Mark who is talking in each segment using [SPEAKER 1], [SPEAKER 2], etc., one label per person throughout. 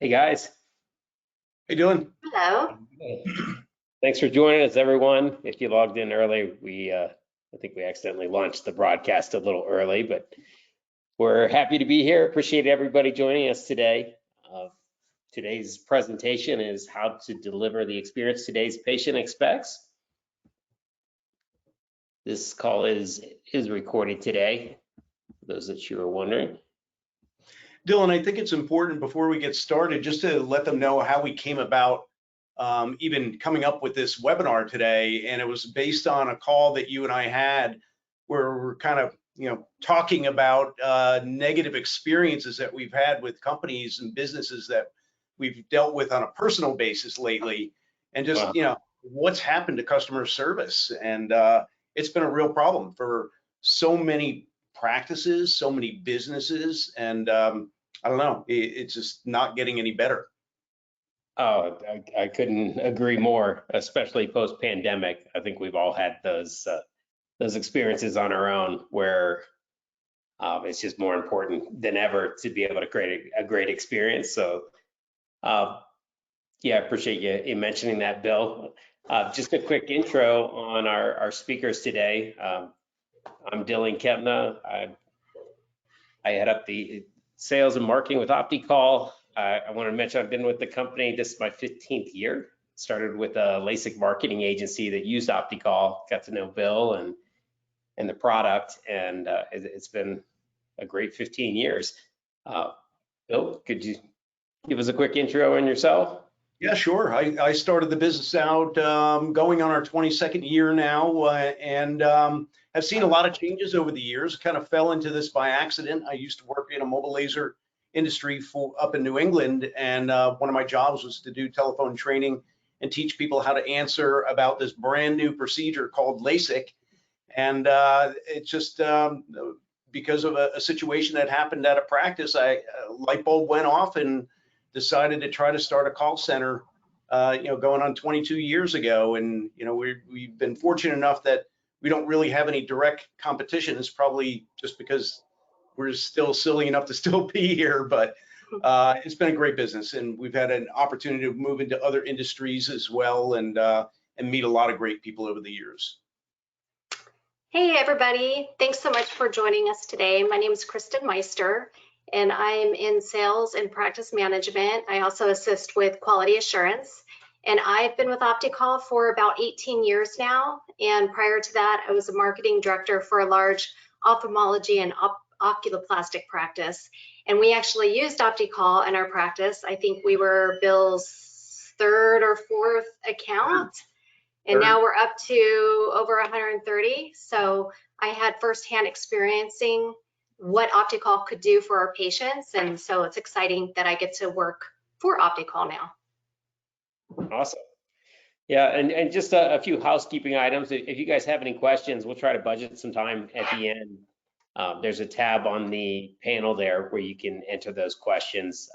[SPEAKER 1] Hey guys.
[SPEAKER 2] How you doing?
[SPEAKER 3] Hello.
[SPEAKER 1] Thanks for joining us, everyone. If you logged in early, I think we accidentally launched the broadcast a little early, but we're happy to be here. Appreciate everybody joining us today. Today's presentation is how to deliver the experience today's patient expects. This call is recorded today, for those that you are wondering.
[SPEAKER 2] Dylan, I think it's important before we get started just to let them know how we came about even coming up with this webinar today. And it was based on a call that you and I had where we're kind of, talking about negative experiences that we've had with companies and businesses that we've dealt with on a personal basis lately. And just, what's happened to customer service. And it's been a real problem for so many practices, so many businesses, and I don't know, it's just not getting any better.
[SPEAKER 1] Oh, I couldn't agree more, especially post-pandemic. I think we've all had those experiences on our own where it's just more important than ever to be able to create a great experience. So yeah, I appreciate you mentioning that, Bill. Just a quick intro on our speakers today. I'm Dylan Kempna. I head up the sales and marketing with OptiCall. I want to mention I've been with the company, this is my 15th year. Started with a LASIK marketing agency that used OptiCall, got to know Bill and the product, and it's been a great 15 years. Bill, could you give us a quick intro on yourself?
[SPEAKER 2] Yeah, sure. I started the business out going on our 22nd year now, and have seen a lot of changes over the years. Kind of fell into this by accident. I used to work in a mobile laser industry up in New England, and one of my jobs was to do telephone training and teach people how to answer about this brand new procedure called LASIK. And it's just because of a situation that happened at a practice, a light bulb went off and decided to try to start a call center, going on 22 years ago. And, we've been fortunate enough that we don't really have any direct competition. It's probably just because we're still silly enough to still be here, but it's been a great business. And we've had an opportunity to move into other industries as well and meet a lot of great people over the years.
[SPEAKER 3] Hey, everybody. Thanks so much for joining us today. My name is Kristen Meister, and I'm in sales and practice management. I also assist with quality assurance, and I've been with OptiCall for about 18 years now. And prior to that, I was a marketing director for a large ophthalmology and oculoplastic practice. And we actually used OptiCall in our practice. I think we were Bill's third or fourth account. And now we're up to over 130. So I had firsthand experiencing what OptiCall could do for our patients. And so it's exciting that I get to work for OptiCall now.
[SPEAKER 1] Awesome. Yeah, and just a few housekeeping items. If you guys have any questions, we'll try to budget some time at the end. There's a tab on the panel there where you can enter those questions.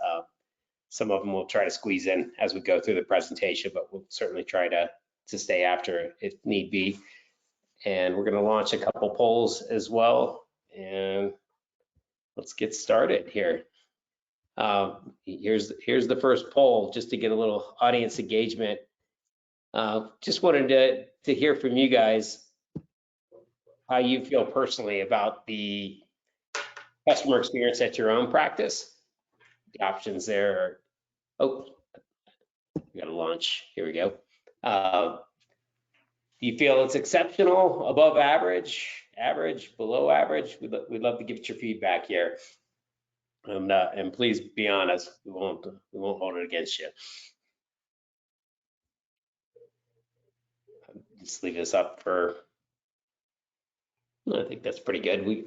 [SPEAKER 1] Some of them we'll try to squeeze in as we go through the presentation, but we'll certainly try to stay after if need be. And we're going to launch a couple polls as well. And let's get started here. Here's the first poll, just to get a little audience engagement. Just wanted to hear from you guys how you feel personally about the customer experience at your own practice. The options there are, oh, we got to launch. Here we go. Do you feel it's exceptional, above average, average, below average? We'd love to get your feedback here. And please be honest. We won't hold it against you. Just leave this up for. I think that's pretty good. We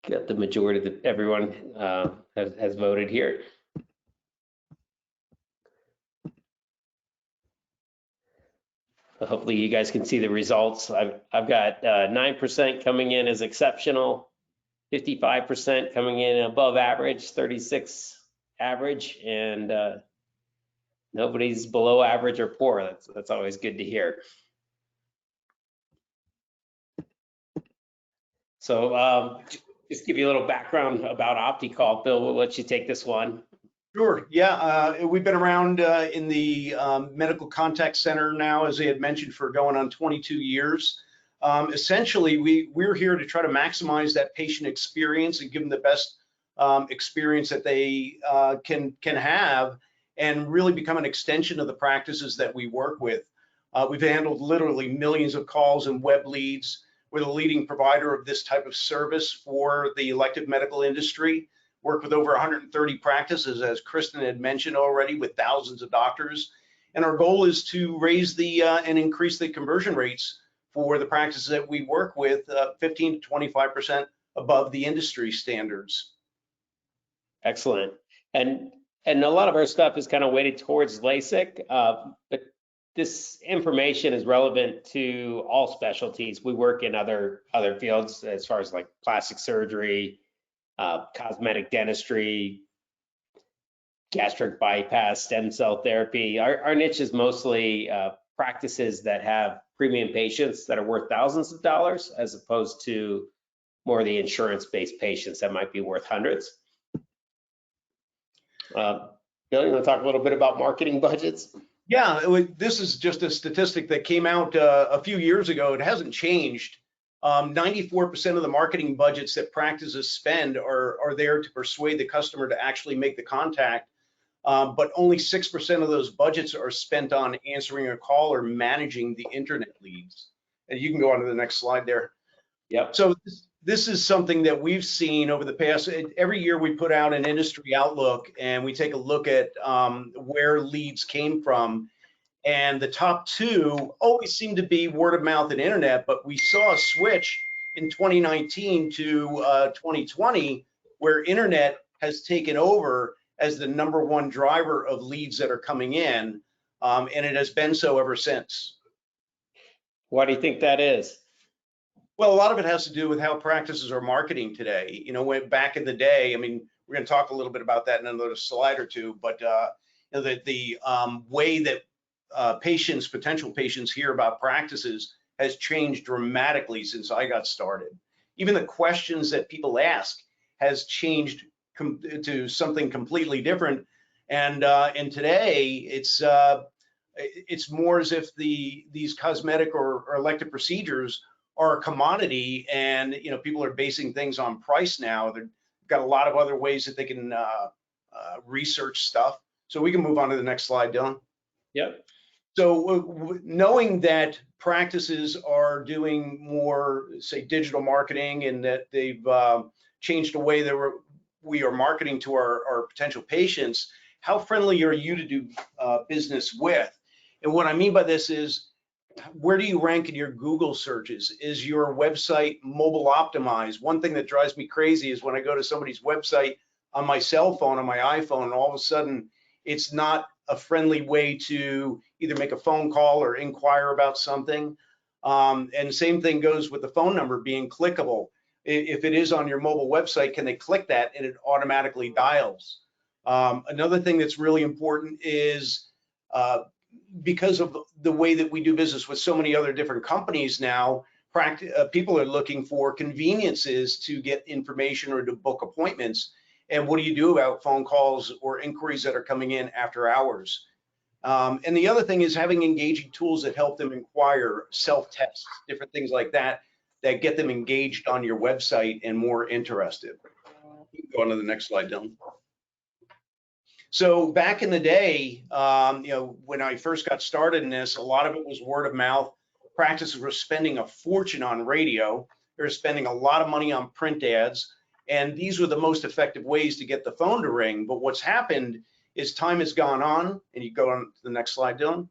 [SPEAKER 1] got the majority of everyone has voted here. Hopefully you guys can see the results. I've got 9% coming in as exceptional, 55% coming in above average, 36 average, and nobody's below average or poor. That's always good to hear. So just give you a little background about OptiCall. Bill, we'll let you take this one.
[SPEAKER 2] Sure. Yeah, we've been around in the medical contact center now, as I had mentioned, for going on 22 years. Essentially, we're here to try to maximize that patient experience and give them the best experience that they can have, and really become an extension of the practices that we work with. We've handled literally millions of calls and web leads. We're the leading provider of this type of service for the elective medical industry. Work with over 130 practices, as Kristen had mentioned already, with thousands of doctors. And our goal is to raise the and increase the conversion rates for the practices that we work with 15 to 25% above the industry standards.
[SPEAKER 1] Excellent. And a lot of our stuff is kind of weighted towards LASIK, but this information is relevant to all specialties. We work in other fields as far as like plastic surgery, cosmetic dentistry, gastric bypass, stem cell therapy. Our niche is mostly practices that have premium patients that are worth thousands of dollars, as opposed to more of the insurance-based patients that might be worth hundreds. Bill, you want to talk a little bit about marketing budgets?
[SPEAKER 2] Yeah, this is just a statistic that came out a few years ago. It hasn't changed. 94% of the marketing budgets that practices spend are there to persuade the customer to actually make the contact, but only 6% of those budgets are spent on answering a call or managing the internet leads. And you can go on to the next slide there.
[SPEAKER 1] Yep.
[SPEAKER 2] So this is something that we've seen over the past, every year we put out an industry outlook and we take a look at where leads came from. And the top two always seem to be word of mouth and internet, but we saw a switch in 2019 to 2020 where internet has taken over as the #1 driver of leads that are coming in, and it has been so ever since.
[SPEAKER 1] Why do you think that is?
[SPEAKER 2] Well, a lot of it has to do with how practices are marketing today. You know, back in the day, I mean, we're going to talk a little bit about that in another slide or two, but you know, the way that potential patients hear about practices has changed dramatically since I got started. Even the questions that people ask has changed to something completely different. And today it's more as if these cosmetic or elective procedures are a commodity, and you know, people are basing things on price now. They've got a lot of other ways that they can research stuff. So we can move on to the next slide, Dylan.
[SPEAKER 1] Yep.
[SPEAKER 2] So knowing that practices are doing more, say, digital marketing, and that they've changed the way that we are marketing to our potential patients, how friendly are you to do business with? And what I mean by this is, where do you rank in your Google searches? Is your website mobile optimized? One thing that drives me crazy is when I go to somebody's website on my cell phone, on my iPhone, and all of a sudden it's not a friendly way to either make a phone call or inquire about something. And same thing goes with the phone number being clickable. If it is on your mobile website, can they click that and it automatically dials? Another thing that's really important is because of the way that we do business with so many other different companies now, people are looking for conveniences to get information or to book appointments. And what do you do about phone calls or inquiries that are coming in after hours? And the other thing is having engaging tools that help them inquire, self-tests, different things like that, that get them engaged on your website and more interested. Go on to the next slide, Dylan. So back in the day, you know, when I first got started in this, a lot of it was word of mouth. Practices were spending a fortune on radio. They were spending a lot of money on print ads. And these were the most effective ways to get the phone to ring. But what's happened is time has gone on, and you go on to the next slide, Dylan.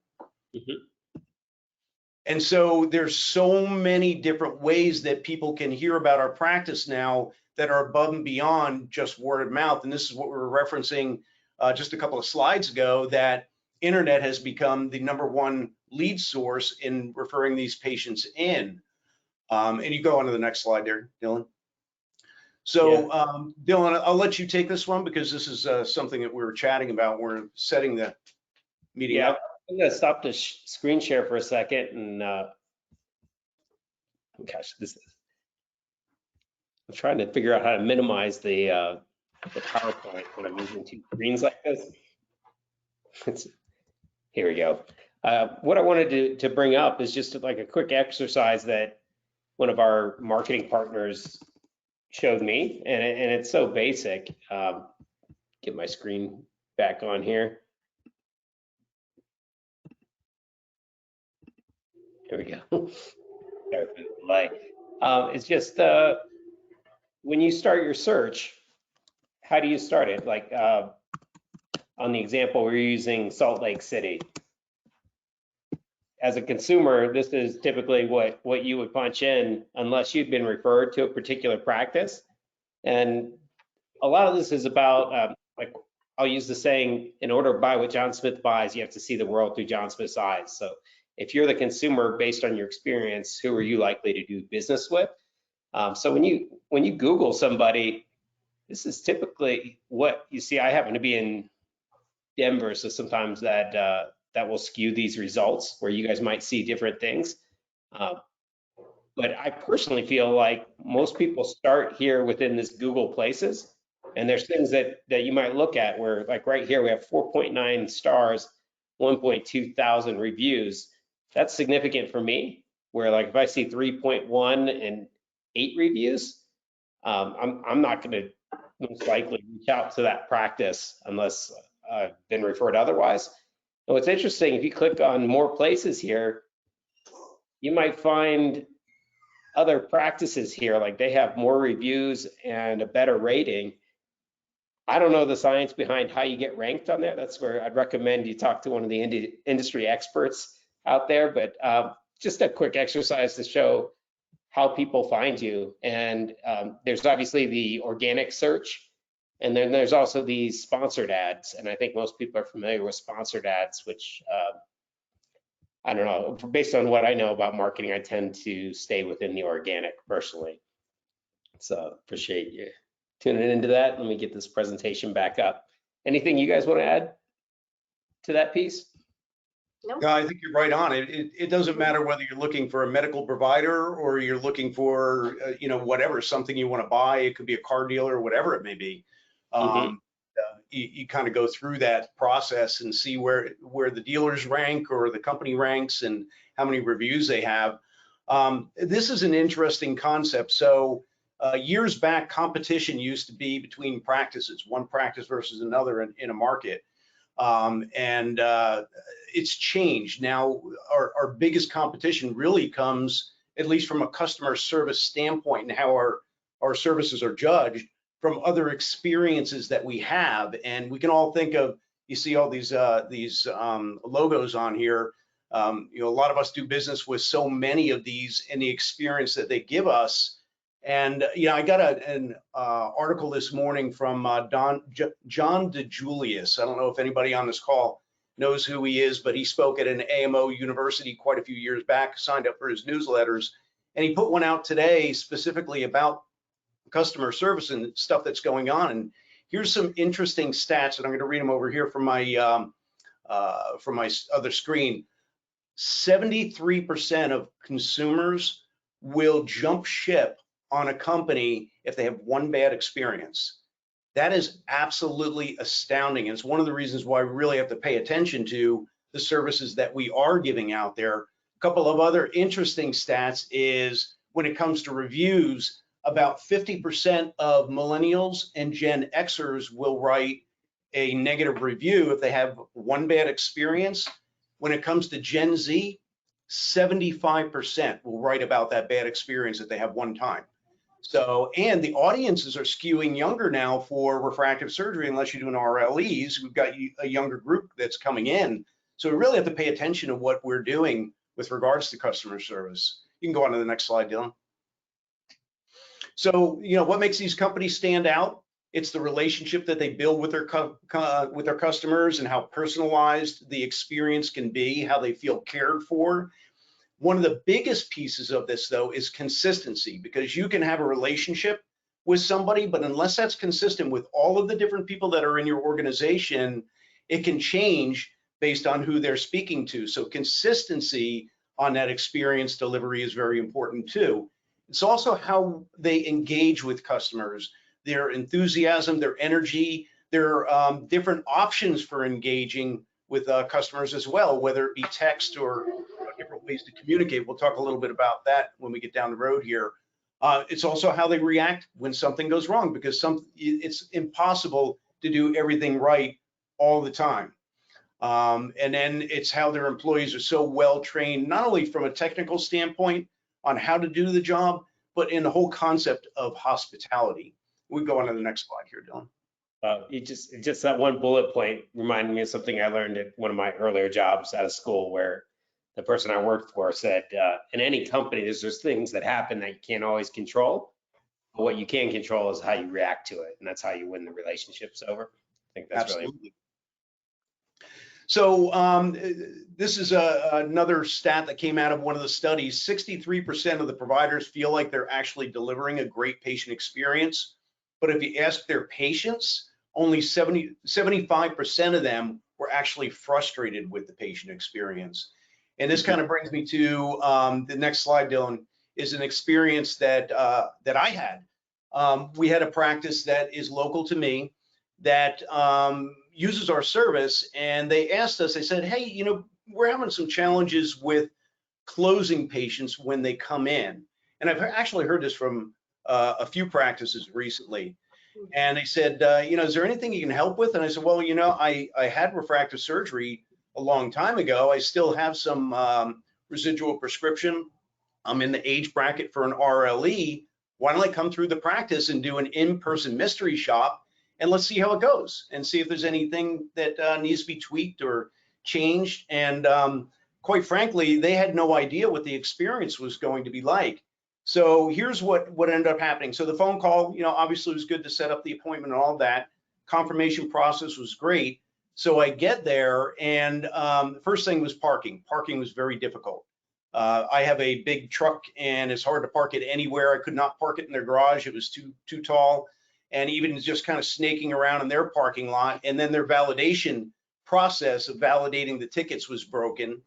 [SPEAKER 2] Mm-hmm. And so there's so many different ways that people can hear about our practice now that are above and beyond just word of mouth. And this is what we were referencing just a couple of slides ago, that internet has become the #1 lead source in referring these patients in. And you go on to the next slide there, Dylan. So Dylan, I'll let you take this one because this is something that we were chatting about. We're setting the meeting up.
[SPEAKER 1] I'm going to stop the screen share for a second, and gosh, this is. I'm trying to figure out how to minimize the PowerPoint when I'm using two screens like this. Here we go. What I wanted to bring up is just like a quick exercise that one of our marketing partners showed me, and it's so basic. Get my screen back on here. There we go. Sorry for the delay. It's just when you start your search, how do you start it? Like on the example, we're using Salt Lake City. As a consumer, this is typically what you would punch in unless you've been referred to a particular practice. And a lot of this is about, like, I'll use the saying, in order to buy what John Smith buys, you have to see the world through John Smith's eyes. So if you're the consumer, based on your experience, who are you likely to do business with? So when you Google somebody, this is typically what you see. I happen to be in Denver, so sometimes that will skew these results where you guys might see different things. But I personally feel like most people start here within this Google Places, and there's things that you might look at where, like right here, we have 4.9 stars, 1.2 thousand reviews. That's significant for me, where like if I see 3.1 and 8 reviews, I'm not going to most likely reach out to that practice unless I've been referred otherwise. And what's interesting, if you click on more places here, you might find other practices here, like they have more reviews and a better rating. I don't know the science behind how you get ranked on there. That's where I'd recommend you talk to one of the industry experts out there, but just a quick exercise to show how people find you. And there's obviously the organic search, and then there's also these sponsored ads. And I think most people are familiar with sponsored ads, which I don't know, based on what I know about marketing, I tend to stay within the organic personally. So appreciate you tuning into that. Let me get this presentation back up. Anything you guys want to add to that piece?
[SPEAKER 3] Nope.
[SPEAKER 2] Yeah, I think you're right on. It doesn't matter whether you're looking for a medical provider or you're looking for, whatever, something you want to buy. It could be a car dealer, whatever it may be. You kind of go through that process and see where the dealers rank or the company ranks and how many reviews they have. This is an interesting concept. So years back, competition used to be between practices, one practice versus another in a market. And it's changed. Now, our biggest competition really comes, at least from a customer service standpoint, and how our services are judged from other experiences that we have. And we can all think of, you see all these logos on here. A lot of us do business with so many of these and the experience that they give us. And I got an article this morning from John DeJulius. I don't know if anybody on this call knows who he is, but he spoke at an AMO university quite a few years back, signed up for his newsletters, and he put one out today specifically about customer service and stuff that's going on. And here's some interesting stats, and I'm going to read them over here from my other screen. 73% of consumers will jump ship on a company if they have one bad experience. That is absolutely astounding. And it's one of the reasons why we really have to pay attention to the services that we are giving out there. A couple of other interesting stats is when it comes to reviews, about 50% of millennials and Gen Xers will write a negative review if they have one bad experience. When it comes to Gen Z, 75% will write about that bad experience that they have one time. So, and the audiences are skewing younger now for refractive surgery, unless you're doing RLEs. We've got a younger group that's coming in. So we really have to pay attention to what we're doing with regards to customer service. You can go on to the next slide, Dylan. So, what makes these companies stand out? It's the relationship that they build with their customers and how personalized the experience can be, how they feel cared for. One of the biggest pieces of this, though, is consistency, because you can have a relationship with somebody, but unless that's consistent with all of the different people that are in your organization, it can change based on who they're speaking to. So consistency on that experience delivery is very important too. It's also how they engage with customers, their enthusiasm, their energy, their different options for engaging with customers as well, whether it be text or different ways to communicate. We'll talk a little bit about that when we get down the road here. It's also how they react when something goes wrong, because it's impossible to do everything right all the time. And then it's how their employees are so well trained, not only from a technical standpoint on how to do the job, but in the whole concept of hospitality. We go on to the next slide here, Dylan.
[SPEAKER 1] Just that one bullet point reminded me of something I learned at one of my earlier jobs out of school, where the person I worked for said, in any company, there's things that happen that you can't always control. But what you can control is how you react to it, and that's how you win the relationships over. I think that's
[SPEAKER 2] Absolutely.
[SPEAKER 1] really.
[SPEAKER 2] So this is another stat that came out of one of the studies. 63% of the providers feel like they're actually delivering a great patient experience. But if you ask their patients, only 75% of them were actually frustrated with the patient experience. And this kind of brings me to the next slide, Dylan, is an experience that I had. We had a practice that is local to me that uses our service, and they asked us, they said, hey, you know, we're having some challenges with closing patients when they come in. And I've actually heard this from a few practices recently. And they said, you know, is there anything you can help with? And I said, well, you know, I had refractive surgery a long time ago. I still have some residual prescription. I'm in the age bracket for an RLE. Why don't I come through the practice and do an in-person mystery shop, and let's see how it goes and see if there's anything that needs to be tweaked or changed. And quite frankly, they had no idea what the experience was going to be like. So here's what ended up happening. So the phone call, you know, obviously was good to set up the appointment and all that. Confirmation process was great. So I get there, and the first thing was parking. Parking was very difficult. I have a big truck, and it's hard to park it anywhere. I could not park it in their garage. It was too tall. And even just kind of snaking around in their parking lot. And then their validation process of validating the tickets was broken.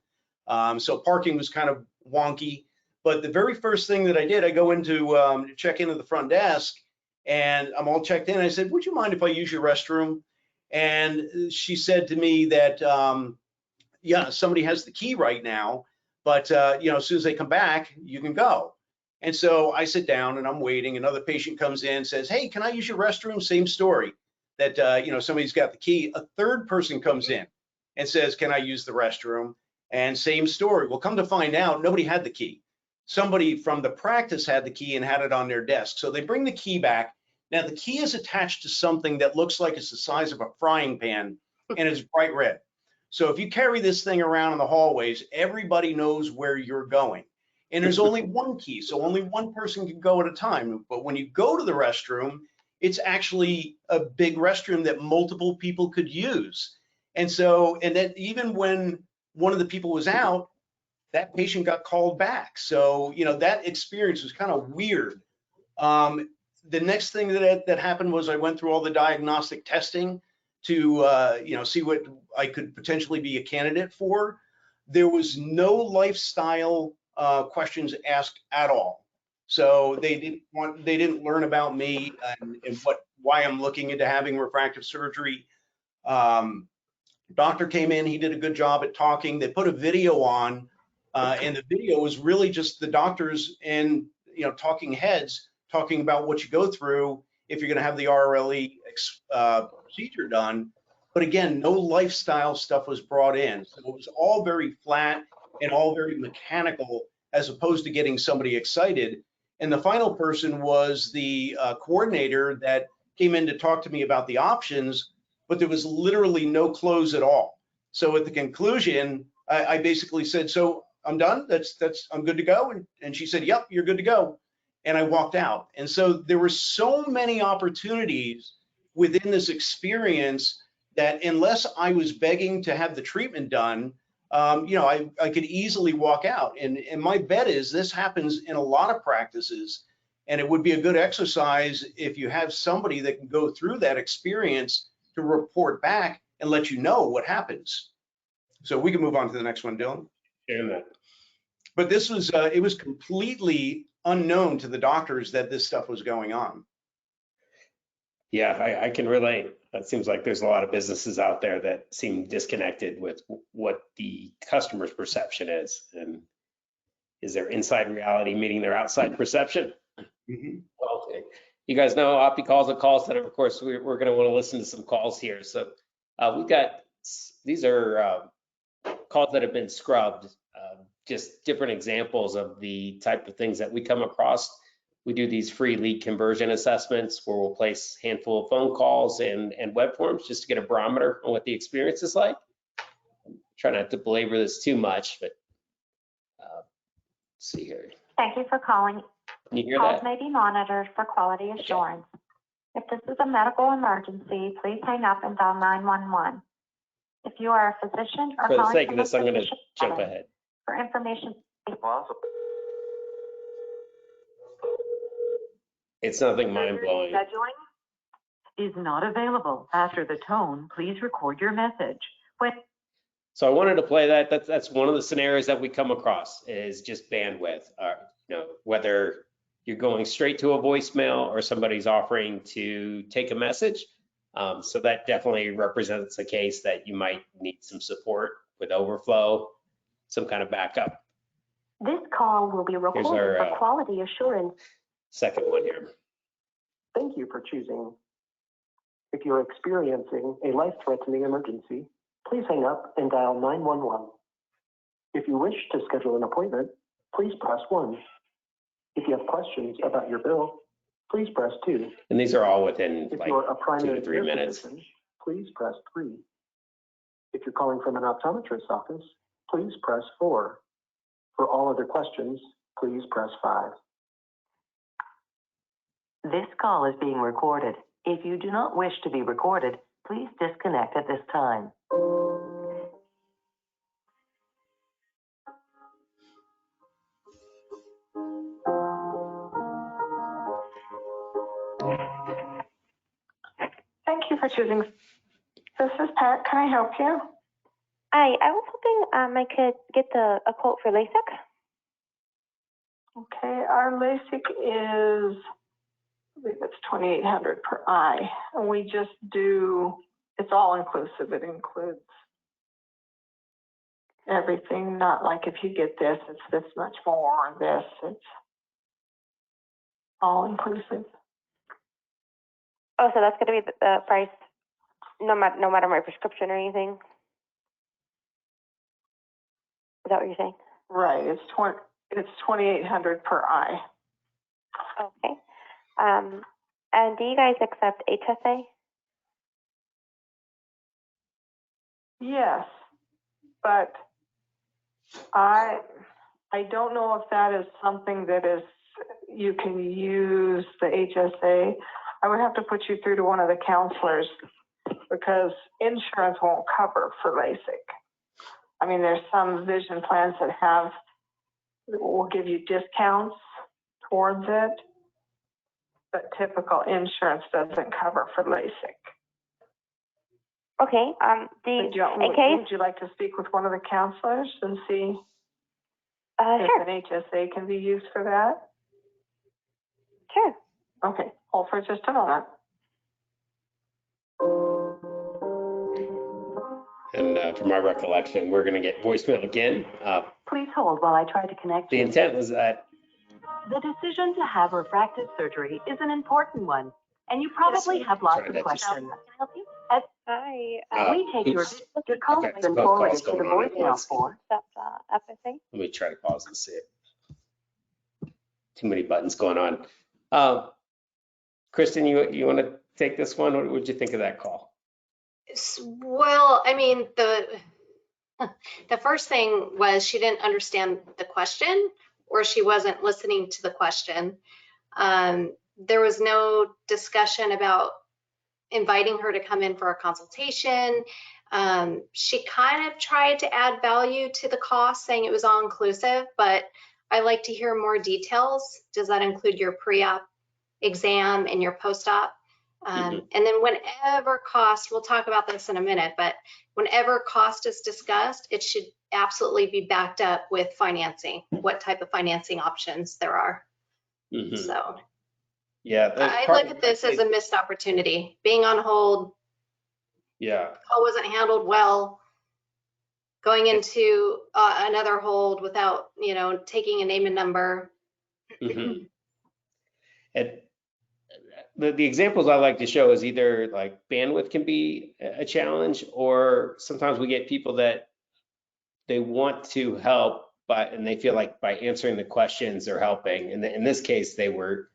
[SPEAKER 2] So parking was kind of wonky. But the very first thing that I did, I go into check into the front desk, and I'm all checked in. I said, would you mind if I use your restroom? And she said to me that, yeah, somebody has the key right now, but you know, as soon as they come back, you can go. And so I sit down and I'm waiting. Another patient comes in, says, hey, can I use your restroom? Same story, that you know, somebody's got the key. A third person comes in and says, can I use the restroom? And same story. Well, come to find out, nobody had the key. Somebody from the practice had the key and had it on their desk. So they bring the key back. Now the key is attached to something that looks like it's the size of a frying pan and it's bright red. So if you carry this thing around in the hallways, everybody knows where you're going. And there's only one key, so only one person can go at a time. But when you go to the restroom, it's actually a big restroom that multiple people could use. And so, and then even when one of the people was out, that patient got called back. So, you know, that experience was kind of weird. The next thing that happened was I went through all the diagnostic testing to, you know, see what I could potentially be a candidate for. There was no lifestyle questions asked at all. So they didn't learn about me and why I'm looking into having refractive surgery. Doctor came in, he did a good job at talking. They put a video on, and the video was really just the doctors and, you know, talking heads talking about what you go through if you're going to have the RLE procedure done. But again, no lifestyle stuff was brought in. So it was all very flat and all very mechanical, as opposed to getting somebody excited. And the final person was the coordinator that came in to talk to me about the options, but there was literally no close at all. So at the conclusion, I basically said, so I'm done, I'm good to go. And she said, yep, you're good to go. And I walked out. And so there were so many opportunities within this experience that unless I was begging to have the treatment done, you know, I could easily walk out. And my bet is this happens in a lot of practices, and it would be a good exercise if you have somebody that can go through that experience to report back and let you know what happens. So we can move on to the next one, Dylan.
[SPEAKER 1] Yeah.
[SPEAKER 2] But this was, it was completely unknown to the doctors that this stuff was going on.
[SPEAKER 1] Yeah, I can relate. It seems like there's a lot of businesses out there that seem disconnected with what the customer's perception is. And is their inside reality meeting their outside perception? Well, you guys know Opti calls a call center. Of course, we're going to want to listen to some calls here. So we've got, these are calls that have been scrubbed, just different examples of the type of things that we come across. We do these free lead conversion assessments where we'll place a handful of phone calls and web forms just to get a barometer on what the experience is like. Try not to belabor this too much, but let's see here.
[SPEAKER 4] Thank you for calling.
[SPEAKER 1] Can you hear
[SPEAKER 4] Calls
[SPEAKER 1] that?
[SPEAKER 4] may be monitored for quality assurance. If this is a medical emergency, please hang up and dial 911. If you are a physician or
[SPEAKER 1] For the
[SPEAKER 4] calling
[SPEAKER 1] sake of
[SPEAKER 4] from a
[SPEAKER 1] this, I'm going to
[SPEAKER 4] physician
[SPEAKER 1] jump
[SPEAKER 4] center
[SPEAKER 1] ahead.
[SPEAKER 4] for information.
[SPEAKER 1] It's nothing mind-blowing.
[SPEAKER 5] Scheduling is not available. After the tone, please record your message. When
[SPEAKER 1] So I wanted to play that. That's one of the scenarios that we come across is just bandwidth. Whether you're going straight to a voicemail or somebody's offering to take a message. So that definitely represents a case that you might need some support with overflow, some kind of backup.
[SPEAKER 4] This call will be recorded
[SPEAKER 1] our,
[SPEAKER 4] for quality assurance.
[SPEAKER 1] Second one here.
[SPEAKER 6] Thank you for choosing. If you're experiencing a life-threatening emergency, please hang up and dial 911. If you wish to schedule an appointment, please press 1. If you have questions about your bill, please press 2.
[SPEAKER 1] And these are all within
[SPEAKER 6] If
[SPEAKER 1] like
[SPEAKER 6] you're a
[SPEAKER 1] 2
[SPEAKER 6] primary
[SPEAKER 1] to 3
[SPEAKER 6] care
[SPEAKER 1] minutes.
[SPEAKER 6] physician, please press 3. If you're calling from an optometrist's office, please press 4. For all other questions, please press 5.
[SPEAKER 5] this call is being recorded. If you do not wish to be recorded, please disconnect at this time.
[SPEAKER 7] Thank you for choosing. This is Pat. Can I help you?
[SPEAKER 4] Hi, I was hoping I could get a quote for LASIK.
[SPEAKER 7] Okay, our LASIK is, I believe it's $2,800 per eye, and we just do, it's all inclusive. It includes everything, not like if you get this, it's this much more, this, it's all inclusive.
[SPEAKER 4] Oh, so that's going to be the price, no matter my prescription or anything. Is that what you're saying?
[SPEAKER 7] Right, it's $2,800 per eye.
[SPEAKER 4] Okay. And do you guys accept HSA?
[SPEAKER 7] Yes, but I don't know if that is something that is, you can use the HSA. I would have to put you through to one of the counselors because insurance won't cover for LASIK. I mean, there's some vision plans that will give you discounts towards it, but typical insurance doesn't cover for LASIK.
[SPEAKER 4] Okay.
[SPEAKER 7] Would you like to speak with one of the counselors and see
[SPEAKER 4] Sure.
[SPEAKER 7] if an HSA can be used for that?
[SPEAKER 4] Sure.
[SPEAKER 7] Okay, hold for just a moment.
[SPEAKER 1] And from my recollection, we're going to get voicemail again.
[SPEAKER 5] Please hold while I try to connect
[SPEAKER 1] The
[SPEAKER 5] you.
[SPEAKER 1] intent was that
[SPEAKER 5] The decision to have refractive surgery is an important one, and you probably have lots
[SPEAKER 1] Sorry,
[SPEAKER 5] of
[SPEAKER 1] that just-
[SPEAKER 5] questions.
[SPEAKER 4] Can I help you? Hi.
[SPEAKER 5] We take your
[SPEAKER 1] oops.
[SPEAKER 5] call
[SPEAKER 1] Okay,
[SPEAKER 5] has been
[SPEAKER 1] both
[SPEAKER 5] forwarded
[SPEAKER 1] calls
[SPEAKER 5] to the
[SPEAKER 1] going on at
[SPEAKER 5] voicemail
[SPEAKER 1] once.
[SPEAKER 5] for.
[SPEAKER 4] Stop FSA.
[SPEAKER 1] Let me try to pause and see it. Too many buttons going on. Kristen, you want to take this one? What would you think of that call?
[SPEAKER 3] Well, I mean, the first thing was she didn't understand the question or she wasn't listening to the question. There was no discussion about inviting her to come in for a consultation. She kind of tried to add value to the cost, saying it was all inclusive, but I like to hear more details. Does that include your pre-op exam and your post-op? And then whenever cost, we'll talk about this in a minute, but whenever cost is discussed, it should absolutely be backed up with financing, what type of financing options there are.
[SPEAKER 1] Mhm.
[SPEAKER 3] So
[SPEAKER 1] Yeah.
[SPEAKER 3] I look at this as a missed opportunity. Being on hold,
[SPEAKER 1] Yeah.
[SPEAKER 3] call wasn't handled well, going into another hold without, taking a name and number.
[SPEAKER 1] Mhm. And the examples I like to show is either like bandwidth can be a challenge, or sometimes we get people that they want to help, and they feel like by answering the questions they're helping. And in this case, the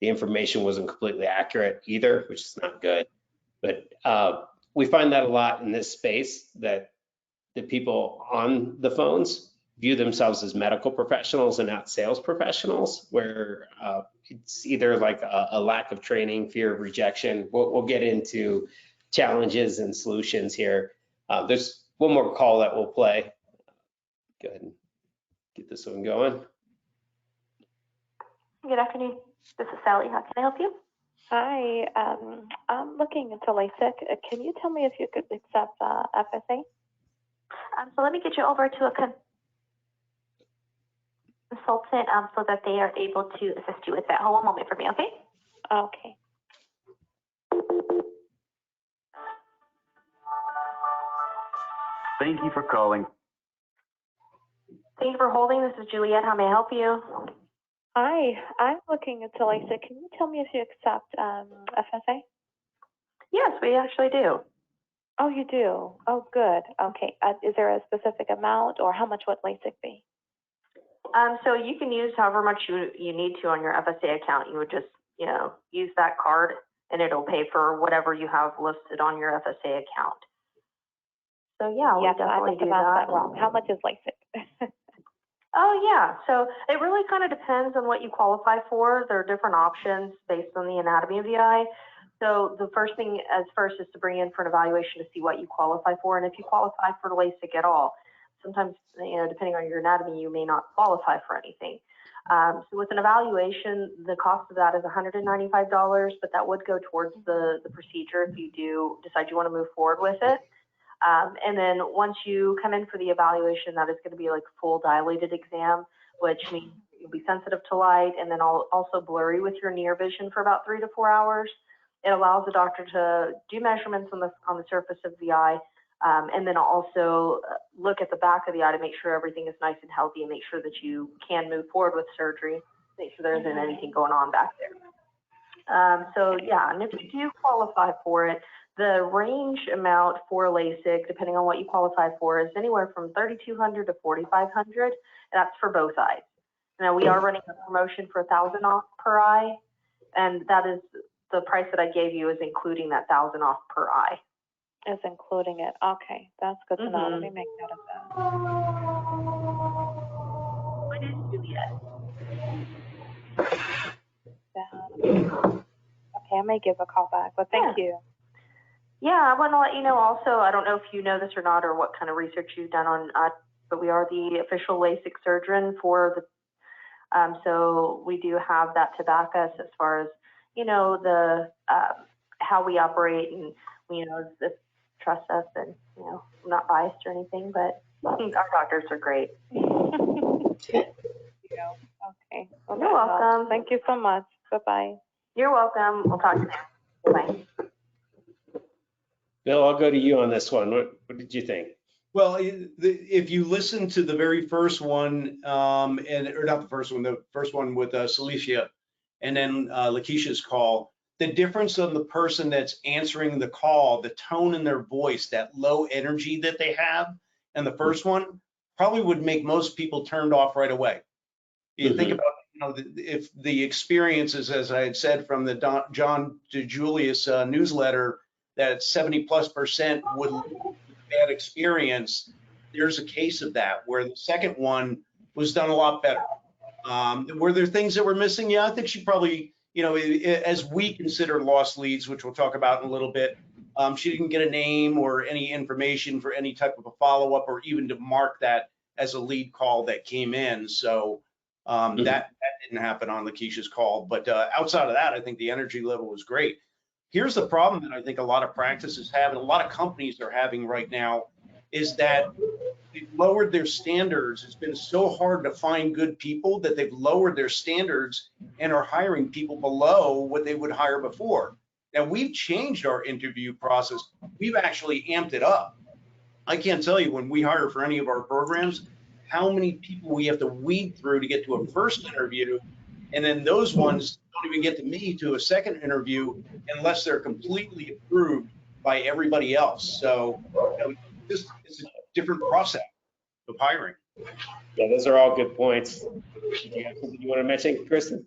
[SPEAKER 1] information wasn't completely accurate either, which is not good. But we find that a lot in this space, that the people on the phones view themselves as medical professionals and not sales professionals, where it's either like a lack of training, fear of rejection. We'll get into challenges and solutions here. There's one more call that we'll play. Go ahead and get this one going.
[SPEAKER 4] Good afternoon. This is Sally. How can I help you?
[SPEAKER 8] Hi, I'm looking into LASIK. Can you tell me if you could accept FSA?
[SPEAKER 4] So let me get you over to a consultant so that they are able to assist you with that. Hold one moment for me, okay?
[SPEAKER 8] Okay.
[SPEAKER 9] Thank you for calling.
[SPEAKER 4] Thank you for holding. This is Juliet. How may I help you?
[SPEAKER 8] Hi, I'm looking into LASIK. Can you tell me if you accept FSA?
[SPEAKER 4] Yes, we actually do.
[SPEAKER 8] Oh, you do? Oh, good. Okay. Is there a specific amount, or how much would LASIK be?
[SPEAKER 4] So you can use however much you need to on your FSA account. You would just, use that card and it'll pay for whatever you have listed on your FSA account. So yeah, we definitely do that.
[SPEAKER 8] Wrong. How much is LASIK?
[SPEAKER 4] Oh yeah, so it really kind of depends on what you qualify for. There are different options based on the anatomy of the eye. So the first thing is to bring in for an evaluation to see what you qualify for, and if you qualify for LASIK at all. Sometimes, depending on your anatomy, you may not qualify for anything. So with an evaluation, the cost of that is $195, but that would go towards the procedure if you do decide you want to move forward with it. And then once you come in for the evaluation, that is going to be like a full dilated exam, which means you'll be sensitive to light and then also blurry with your near vision for about 3 to 4 hours. It allows the doctor to do measurements on the surface of the eye, and then also look at the back of the eye to make sure everything is nice and healthy, and make sure that you can move forward with surgery, make sure there isn't anything going on back there. So yeah, and if you do qualify for it, the range amount for LASIK, depending on what you qualify for, is anywhere from $3,200 to $4,500. That's for both eyes. Now we are running a promotion for $1,000 off per eye, and that is the price that I gave you is including that $1,000 off per eye.
[SPEAKER 8] Is including it. Okay, that's good to know. Let me make note of
[SPEAKER 4] What is Juliet?
[SPEAKER 8] that. Okay, I may give a call back, but thank you.
[SPEAKER 4] Yeah, I want to let you know also, I don't know if you know this or not, or what kind of research you've done on, but we are the official LASIK surgeon for the, so we do have that to back us as far as, the, how we operate, and, trust us, and, I'm not biased or anything, but our doctors are great.
[SPEAKER 8] Okay. Well,
[SPEAKER 4] You're welcome.
[SPEAKER 8] Thank you so much. Bye-bye.
[SPEAKER 4] You're welcome. We'll talk to you. Bye.
[SPEAKER 1] Bill, I'll go to you on this one. What did you think?
[SPEAKER 2] Well, if you listen to the very first one, or not the first one with Celicia, and then Lakeisha's call, the difference on the person that's answering the call, the tone in their voice, that low energy that they have, and the first one probably would make most people turned off right away. You think about, if the experiences, as I had said from the John DeJulius newsletter, that 70+% would bad experience, there's a case of that, where the second one was done a lot better. Were there things that were missing? Yeah, I think she probably, as we consider lost leads, which we'll talk about in a little bit, she didn't get a name or any information for any type of a follow-up, or even to mark that as a lead call that came in. So that didn't happen on Lakeisha's call. But outside of that, I think the energy level was great. Here's the problem that I think a lot of practices have, and a lot of companies are having right now, is that they've lowered their standards. It's been so hard to find good people that they've lowered their standards and are hiring people below what they would hire before. Now, we've changed our interview process. We've actually amped it up. I can't tell you when we hire for any of our programs, how many people we have to weed through to get to a first interview. And then those ones don't even get to me to a second interview unless they're completely approved by everybody else. So it's a different process of hiring.
[SPEAKER 1] Yeah, those are all good points. Did you have something you want to mention, Kristen?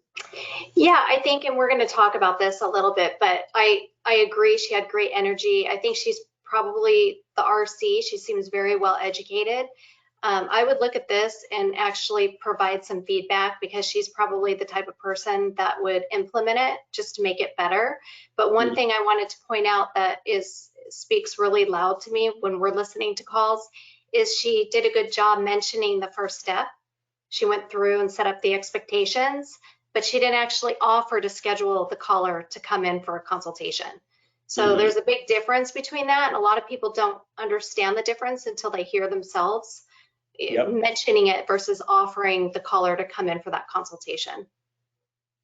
[SPEAKER 3] Yeah, I think, and we're going to talk about this a little bit, but I agree. She had great energy. I think she's probably the RC. She seems very well educated. I would look at this and actually provide some feedback because she's probably the type of person that would implement it just to make it better. But one thing I wanted to point out that speaks really loud to me when we're listening to calls is she did a good job mentioning the first step. She went through and set up the expectations, but she didn't actually offer to schedule the caller to come in for a consultation. So there's a big difference between that. And a lot of people don't understand the difference until they hear themselves mentioning it versus offering the caller to come in for that consultation.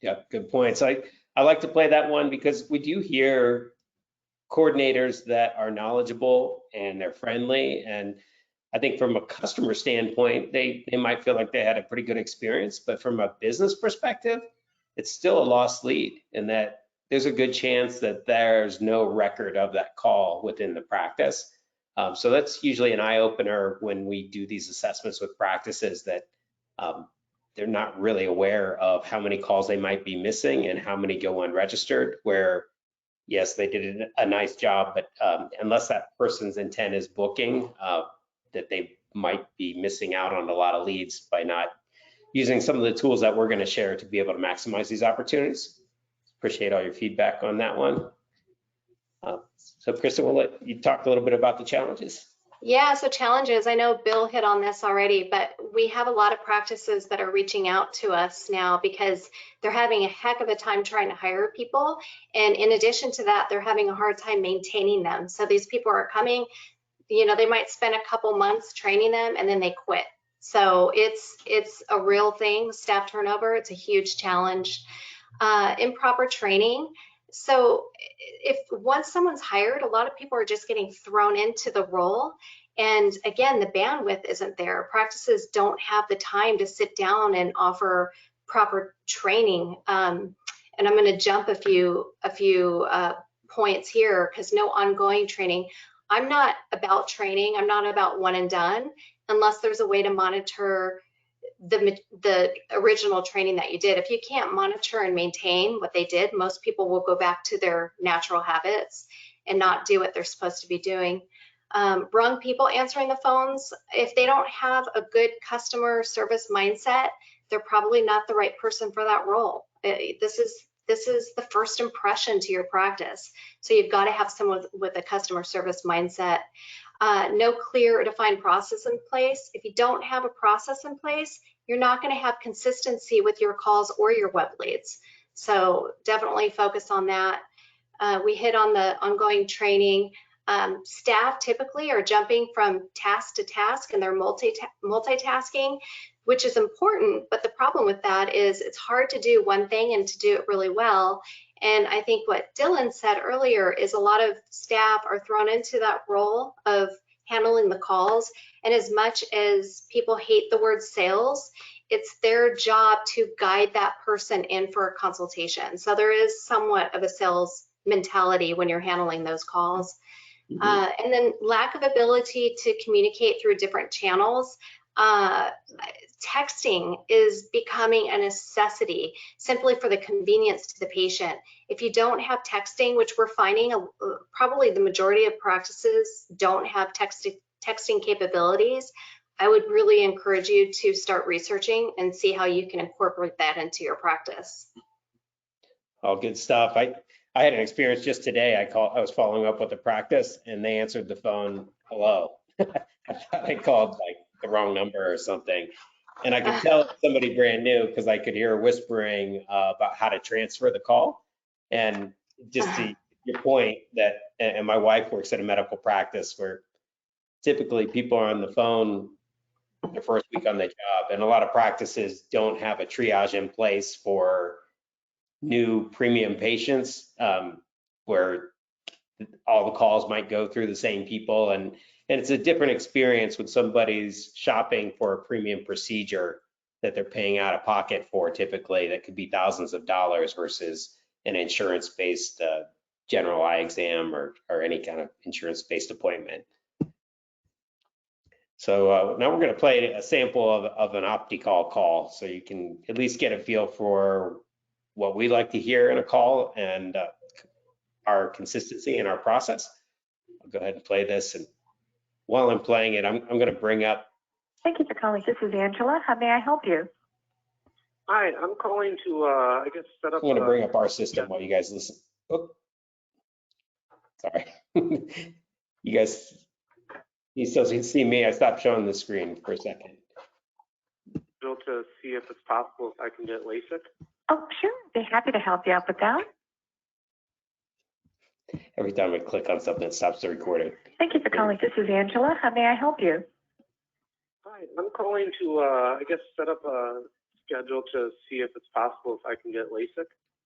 [SPEAKER 1] Yeah, good points. I like to play that one because we do hear coordinators that are knowledgeable and they're friendly. And I think from a customer standpoint, they might feel like they had a pretty good experience, but from a business perspective, it's still a lost lead in that there's a good chance that there's no record of that call within the practice. So that's usually an eye opener when we do these assessments with practices that they're not really aware of how many calls they might be missing and how many go unregistered, where yes, they did a nice job, but unless that person's intent is booking, that they might be missing out on a lot of leads by not using some of the tools that we're going to share to be able to maximize these opportunities. Appreciate all your feedback on that one. So Kristen, we'll let you talk a little bit about the challenges.
[SPEAKER 3] Yeah, so challenges, I know Bill hit on this already, but we have a lot of practices that are reaching out to us now because they're having a heck of a time trying to hire people. And in addition to that, they're having a hard time maintaining them. So these people are coming, you know, they might spend a couple months training them and then they quit. So it's a real thing, staff turnover, it's a huge challenge. Improper training. So if once someone's hired, a lot of people are just getting thrown into the role. And again, the bandwidth isn't there. Practices don't have the time to sit down and offer proper training. And I'm going to jump a few points here because no ongoing training. I'm not about training. I'm not about one and done unless there's a way to monitor the original training that you did. If you can't monitor and maintain what they did, most people will go back to their natural habits and not do what they're supposed to be doing. Wrong people answering the phones, if they don't have a good customer service mindset, they're probably not the right person for that role. This is the first impression to your practice. So you've got to have someone with a customer service mindset. No clear or defined process in place. If you don't have a process in place, you're not going to have consistency with your calls or your web leads. So definitely focus on that. We hit on the ongoing training. Staff typically are jumping from task to task and they're multitasking, which is important. But the problem with that is it's hard to do one thing and to do it really well. And I think what Dylan said earlier is a lot of staff are thrown into that role of handling the calls. And as much as people hate the word sales, it's their job to guide that person in for a consultation. So there is somewhat of a sales mentality when you're handling those calls. And then lack of ability to communicate through different channels. Texting is becoming a necessity simply for the convenience to the patient. If you don't have texting, which we're finding probably the majority of practices don't have texting capabilities, I would really encourage you to start researching and see how you can incorporate that into your practice.
[SPEAKER 1] All good stuff. I had an experience just today. I was following up with a practice and they answered the phone, hello. I thought I called like the wrong number or something. And I could tell somebody brand new because I could hear her whispering about how to transfer the call. And just to your point that, and my wife works at a medical practice where typically people are on the phone their first week on the job, and a lot of practices don't have a triage in place for new premium patients, where all the calls might go through the same people, and it's a different experience when somebody's shopping for a premium procedure that they're paying out of pocket for, typically that could be thousands of dollars, versus an insurance-based general eye exam or any kind of insurance-based appointment. So now we're going to play a sample of an OptiCall call, so you can at least get a feel for what we like to hear in a call and our consistency in our process. I'll go ahead and play this, and while I'm playing it, I'm going to bring up.
[SPEAKER 8] Thank you for calling. This is Angela. How may I help you?
[SPEAKER 9] Hi, I'm calling to, I guess, set up.
[SPEAKER 1] I'm going to bring up our system while you guys listen. Oh, sorry. You guys, you still see me. I stopped showing the screen for a second.
[SPEAKER 9] To see if it's possible if I can get LASIK.
[SPEAKER 8] Oh, sure. Be happy to help you out with that.
[SPEAKER 1] Every time I click on something, it stops the recording.
[SPEAKER 8] Thank you for calling. This is Angela. How may I help you?
[SPEAKER 9] Hi, I'm calling to, I guess, set up a schedule to see if it's possible if I can get LASIK.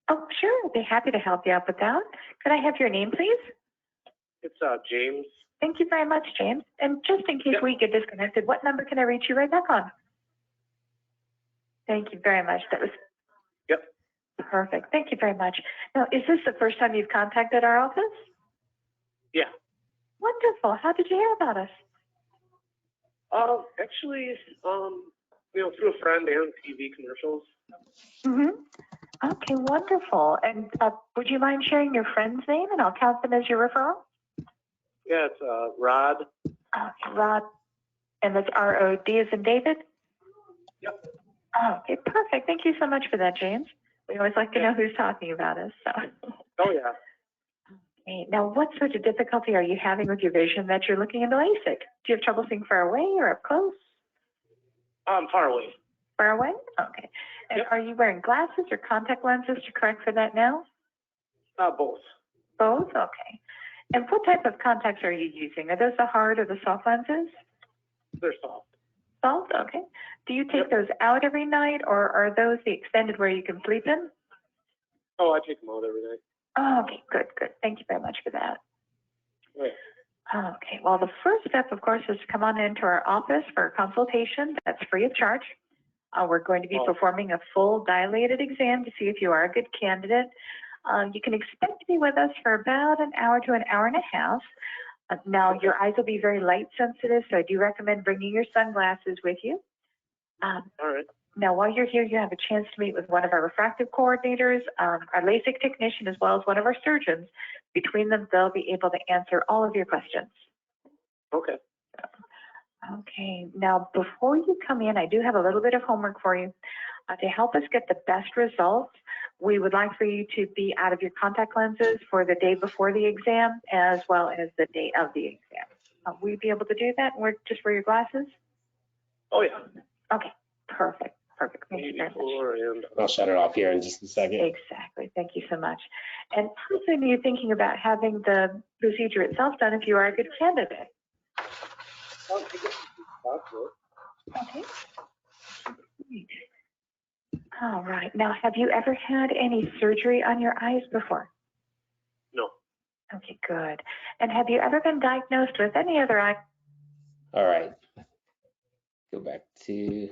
[SPEAKER 8] Oh, sure. Be happy to help you out with that. Could I have your name, please?
[SPEAKER 9] It's James.
[SPEAKER 8] Thank you very much, James. And just in case we get disconnected, what number can I reach you right back on? Thank you very much. That was perfect. Thank you very much. Now, is this the first time you've contacted our office?
[SPEAKER 9] Yeah.
[SPEAKER 8] Wonderful. How did you hear about us?
[SPEAKER 9] Actually, through a friend and TV commercials.
[SPEAKER 8] Mm-hmm. Okay, wonderful. And would you mind sharing your friend's name, and I'll count them as your referral?
[SPEAKER 9] Yeah, it's Rod.
[SPEAKER 8] Rod, and that's R-O-D as in David?
[SPEAKER 9] Yep.
[SPEAKER 8] Okay, perfect. Thank you so much for that, James. We always like to know who's talking about us. So.
[SPEAKER 9] Oh, yeah.
[SPEAKER 8] Okay. Now, what sort of difficulty are you having with your vision that you're looking into LASIK? Do you have trouble seeing far away or up close?
[SPEAKER 9] Far away.
[SPEAKER 8] Far away? Okay. And are you wearing glasses or contact lenses to correct for that now?
[SPEAKER 9] Both.
[SPEAKER 8] Both? Okay. And what type of contacts are you using? Are those the hard or the soft lenses?
[SPEAKER 9] They're soft.
[SPEAKER 8] Soft? Okay. Do you take those out every night, or are those the extended where you can sleep in?
[SPEAKER 9] Oh, I take them out every night.
[SPEAKER 8] Oh, okay, good, good. Thank you very much for that.
[SPEAKER 9] Right.
[SPEAKER 8] Okay, well, the first step, of course, is to come on into our office for a consultation. That's free of charge. We're going to be performing a full dilated exam to see if you are a good candidate. You can expect to be with us for about an hour to an hour and a half. Now, your eyes will be very light sensitive, so I do recommend bringing your sunglasses with you.
[SPEAKER 9] All right.
[SPEAKER 8] Now, while you're here, you have a chance to meet with one of our refractive coordinators, our LASIK technician, as well as one of our surgeons. Between them, they'll be able to answer all of your questions.
[SPEAKER 9] Okay.
[SPEAKER 8] Okay. Now, before you come in, I do have a little bit of homework for you. To help us get the best results, we would like for you to be out of your contact lenses for the day before the exam, as well as the day of the exam. Will you be able to do that and just wear your glasses?
[SPEAKER 9] Oh, yeah.
[SPEAKER 8] Okay. Perfect. Perfect. Thank you very much.
[SPEAKER 1] I'll shut it off here in just a second.
[SPEAKER 8] Exactly. Thank you so much. And how soon are you thinking about having the procedure itself done if you are a good candidate? Okay. All right. Now, have you ever had any surgery on your eyes before?
[SPEAKER 9] No.
[SPEAKER 8] Okay, good. And have you ever been diagnosed with any other eye?
[SPEAKER 1] All right. Go back to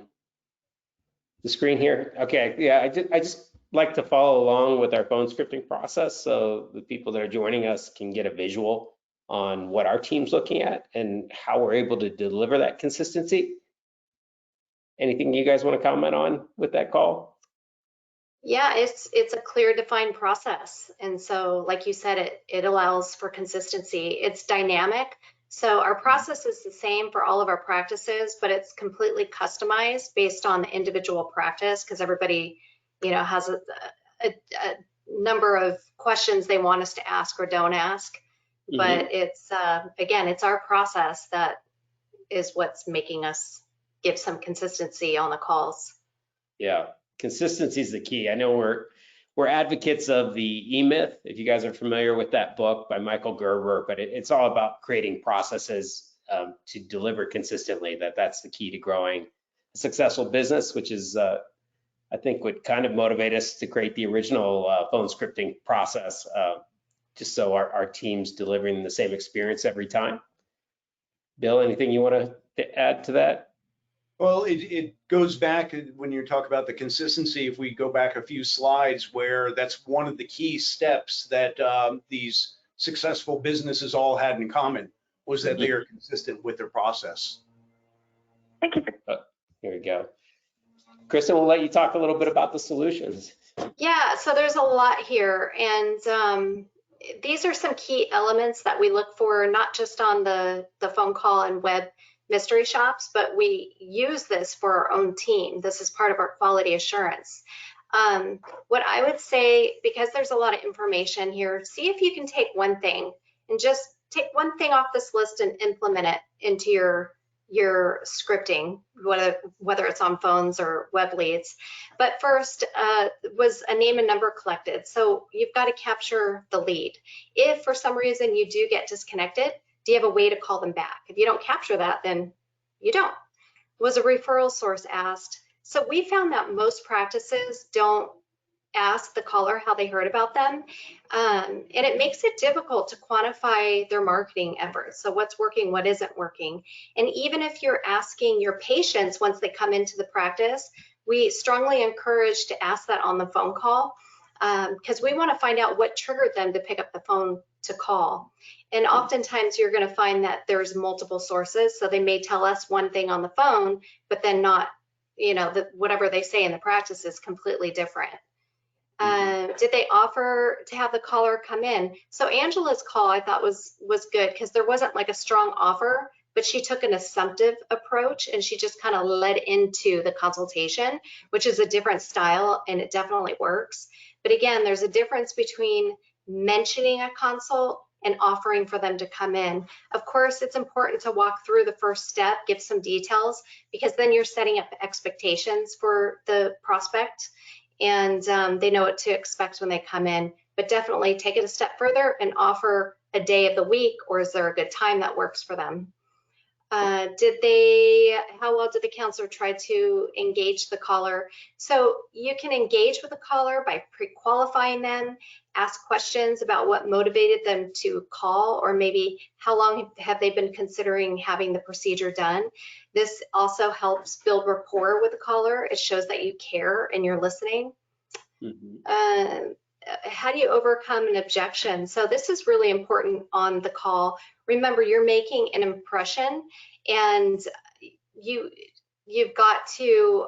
[SPEAKER 1] the screen here. Okay, yeah, I just like to follow along with our phone scripting process so the people that are joining us can get a visual on what our team's looking at and how we're able to deliver that consistency. Anything you guys want to comment on with that call?
[SPEAKER 3] Yeah, it's a clear, defined process. And so, like you said, it allows for consistency. It's dynamic. So our process is the same for all of our practices, but it's completely customized based on the individual practice, because everybody, has a number of questions they want us to ask or don't ask. Mm-hmm. But it's, again, it's our process that is what's making us give some consistency on the calls.
[SPEAKER 1] Yeah, consistency is the key. I know we're advocates of the E-Myth, if you guys are familiar with that book by Michael Gerber, but it's all about creating processes to deliver consistently. That's the key to growing a successful business, which is I think what kind of motivate us to create the original phone scripting process, just so our team's delivering the same experience every time. Bill, anything you want to add to that?
[SPEAKER 2] Well, it goes back when you talk about the consistency. If we go back a few slides, where that's one of the key steps that these successful businesses all had in common, was that they are consistent with their process.
[SPEAKER 8] Thank you.
[SPEAKER 1] Here we go. Kristen, we'll let you talk a little bit about the solutions.
[SPEAKER 3] Yeah, so there's a lot here, and these are some key elements that we look for, not just on the phone call and web mystery shops, but we use this for our own team. This is part of our quality assurance. What I would say, because there's a lot of information here, see if you can take one thing and just take one thing off this list and implement it into your scripting, whether it's on phones or web leads. But first was a name and number collected. So you've got to capture the lead. If for some reason you do get disconnected, do you have a way to call them back? If you don't capture that, then you don't. Was a referral source asked? So we found that most practices don't ask the caller how they heard about them. And it makes it difficult to quantify their marketing efforts. So what's working, what isn't working. And even if you're asking your patients once they come into the practice, we strongly encourage to ask that on the phone call, because we want to find out what triggered them to pick up the phone to call. And oftentimes you're going to find that there's multiple sources. So they may tell us one thing on the phone, but then not, whatever they say in the practice is completely different. Did they offer to have the caller come in? So Angela's call I thought was good, because there wasn't like a strong offer, but she took an assumptive approach and she just kind of led into the consultation, which is a different style and it definitely works. But again, there's a difference between mentioning a consult and offering for them to come in. Of course, it's important to walk through the first step, give some details, because then you're setting up expectations for the prospect, and they know what to expect when they come in. But definitely take it a step further and offer a day of the week, or is there a good time that works for them? How well did the counselor try to engage the caller? So you can engage with the caller by pre-qualifying them, ask questions about what motivated them to call, or maybe how long have they been considering having the procedure done. This also helps build rapport with the caller. It shows that you care and you're listening. How do you overcome an objection? So this is really important on the call. Remember, you're making an impression, and you've got to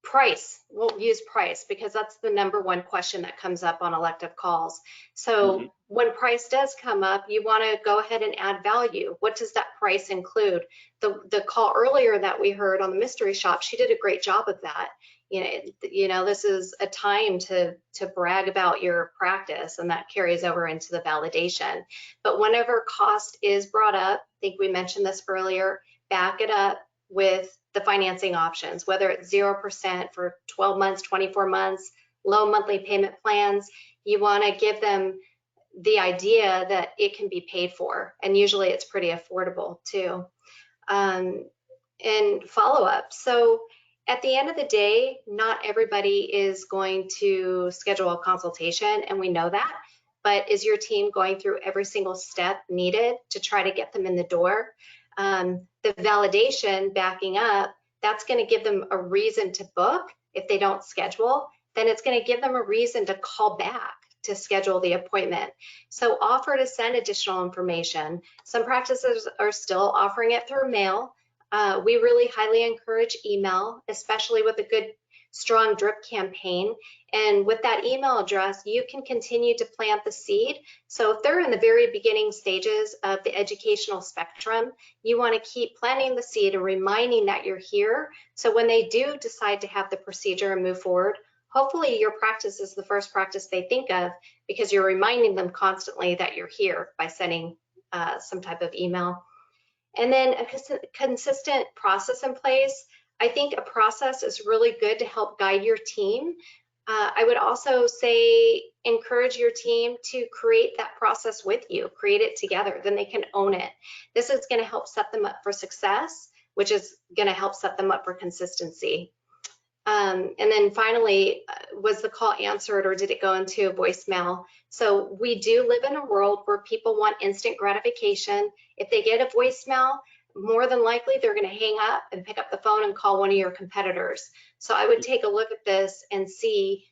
[SPEAKER 3] price. We'll use price because that's the #1 question that comes up on elective calls. So when price does come up, you want to go ahead and add value. What does that price include? The call earlier that we heard on the mystery shop, she did a great job of that. This is a time to brag about your practice, and that carries over into the validation. But whenever cost is brought up, I think we mentioned this earlier, back it up with the financing options, whether it's 0% for 12 months, 24 months, low monthly payment plans. You want to give them the idea that it can be paid for, and usually it's pretty affordable too. And follow-up. So at the end of the day, not everybody is going to schedule a consultation, and we know that, but is your team going through every single step needed to try to get them in the door? The validation backing up, that's going to give them a reason to book. If they don't schedule, then it's going to give them a reason to call back to schedule the appointment. So offer to send additional information. Some practices are still offering it through mail. We really highly encourage email, especially with a good, strong drip campaign. And with that email address, you can continue to plant the seed. So if they're in the very beginning stages of the educational spectrum, you want to keep planting the seed and reminding that you're here. So when they do decide to have the procedure and move forward, hopefully your practice is the first practice they think of, because you're reminding them constantly that you're here by sending some type of email. And then a consistent process in place. I think a process is really good to help guide your team. I would also say encourage your team to create that process with you, create it together, then they can own it. This is going to help set them up for success, which is going to help set them up for consistency. And then finally, was the call answered or did it go into a voicemail? So we do live in a world where people want instant gratification. If they get a voicemail, more than likely they're going to hang up and pick up the phone and call one of your competitors. So I would take a look at this and see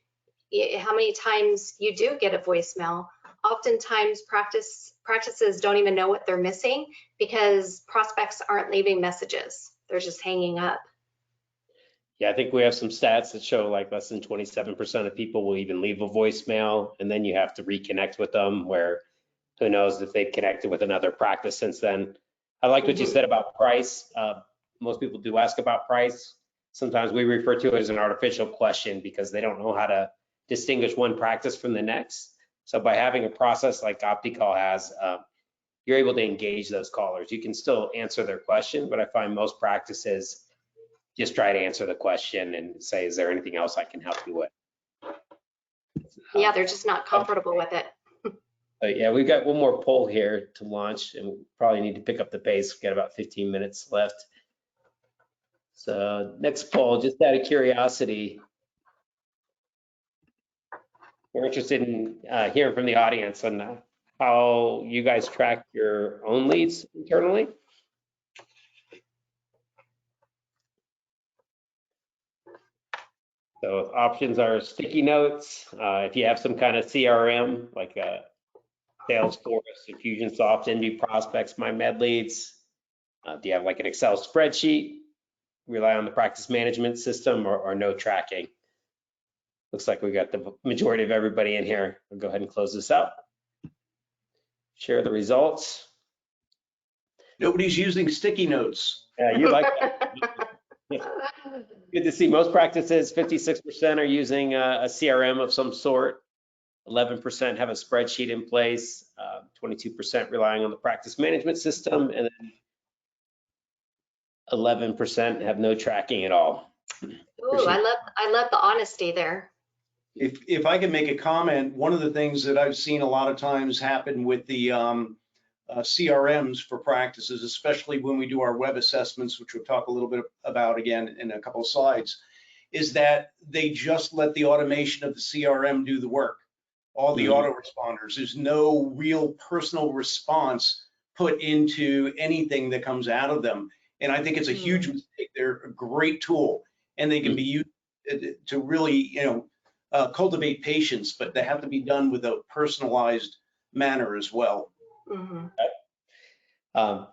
[SPEAKER 3] how many times you do get a voicemail. Oftentimes practices don't even know what they're missing because prospects aren't leaving messages. They're just hanging up.
[SPEAKER 1] Yeah, I think we have some stats that show like less than 27% of people will even leave a voicemail, and then you have to reconnect with them, where who knows if they've connected with another practice since then. I like what you said about price. Most people do ask about price. Sometimes we refer to it as an artificial question because they don't know how to distinguish one practice from the next. So by having a process like OptiCall has, you're able to engage those callers. You can still answer their question, but I find most practices just try to answer the question and say, is there anything else I can help you with?
[SPEAKER 3] Yeah, they're just not comfortable with it.
[SPEAKER 1] But yeah, we've got one more poll here to launch, and we probably need to pick up the pace. We've got about 15 minutes left. So next poll, just out of curiosity, we're interested in hearing from the audience on how you guys track your own leads internally. So options are sticky notes. If you have some kind of CRM, like Salesforce, Infusionsoft, NV Prospects, MyMedLeads. Do you have like an Excel spreadsheet? Rely on the practice management system or no tracking? Looks like we got the majority of everybody in here. We'll go ahead and close this out. Share the results.
[SPEAKER 2] Nobody's using sticky notes.
[SPEAKER 1] You like that. Good to see. Most practices, 56% are using a CRM of some sort. 11% have a spreadsheet in place. 22% relying on the practice management system, and then 11% have no tracking at all.
[SPEAKER 3] Ooh, I love the honesty there.
[SPEAKER 2] If I can make a comment, one of the things that I've seen a lot of times happen with the CRMs for practices, especially when we do our web assessments, which we'll talk a little bit about again in a couple of slides, is that they just let the automation of the CRM do the work. All the autoresponders. There's no real personal response put into anything that comes out of them. And I think it's a huge mistake. They're a great tool, and they can be used to really, cultivate patience, but they have to be done with a personalized manner as well.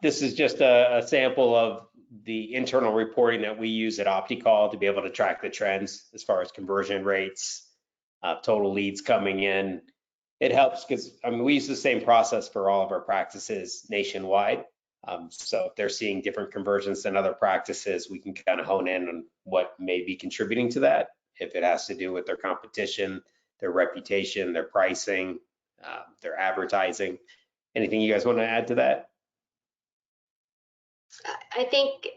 [SPEAKER 1] This is just a sample of the internal reporting that we use at OptiCall to be able to track the trends as far as conversion rates, total leads coming in. It helps because we use the same process for all of our practices nationwide. So if they're seeing different conversions than other practices, we can kind of hone in on what may be contributing to that. If it has to do with their competition, their reputation, their pricing, their advertising. Anything you guys want to add to that?
[SPEAKER 3] I think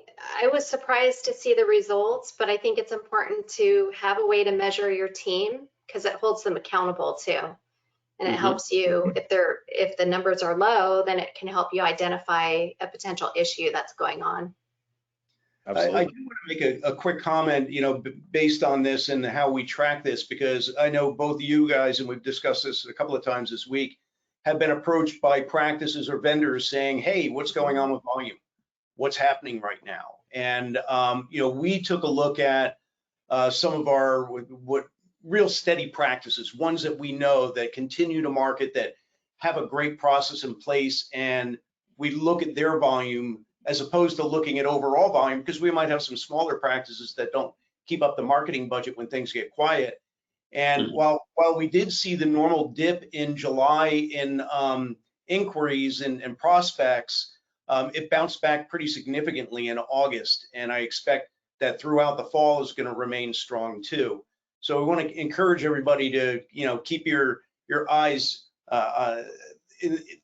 [SPEAKER 3] I was surprised to see the results, but I think it's important to have a way to measure your team because it holds them accountable too. And it helps you, if the numbers are low, then it can help you identify a potential issue that's going on.
[SPEAKER 2] I do want to make a quick comment, based on this and how we track this, because I know both of you guys, and we've discussed this a couple of times this week, have been approached by practices or vendors saying, hey, what's going on with volume? What's happening right now? And, we took a look at some of our what real steady practices, ones that we know that continue to market, that have a great process in place, and we look at their volume as opposed to looking at overall volume, because we might have some smaller practices that don't keep up the marketing budget when things get quiet. And while we did see the normal dip in July in inquiries and prospects, it bounced back pretty significantly in August, and I expect that throughout the fall is going to remain strong too. So we want to encourage everybody to, keep your eyes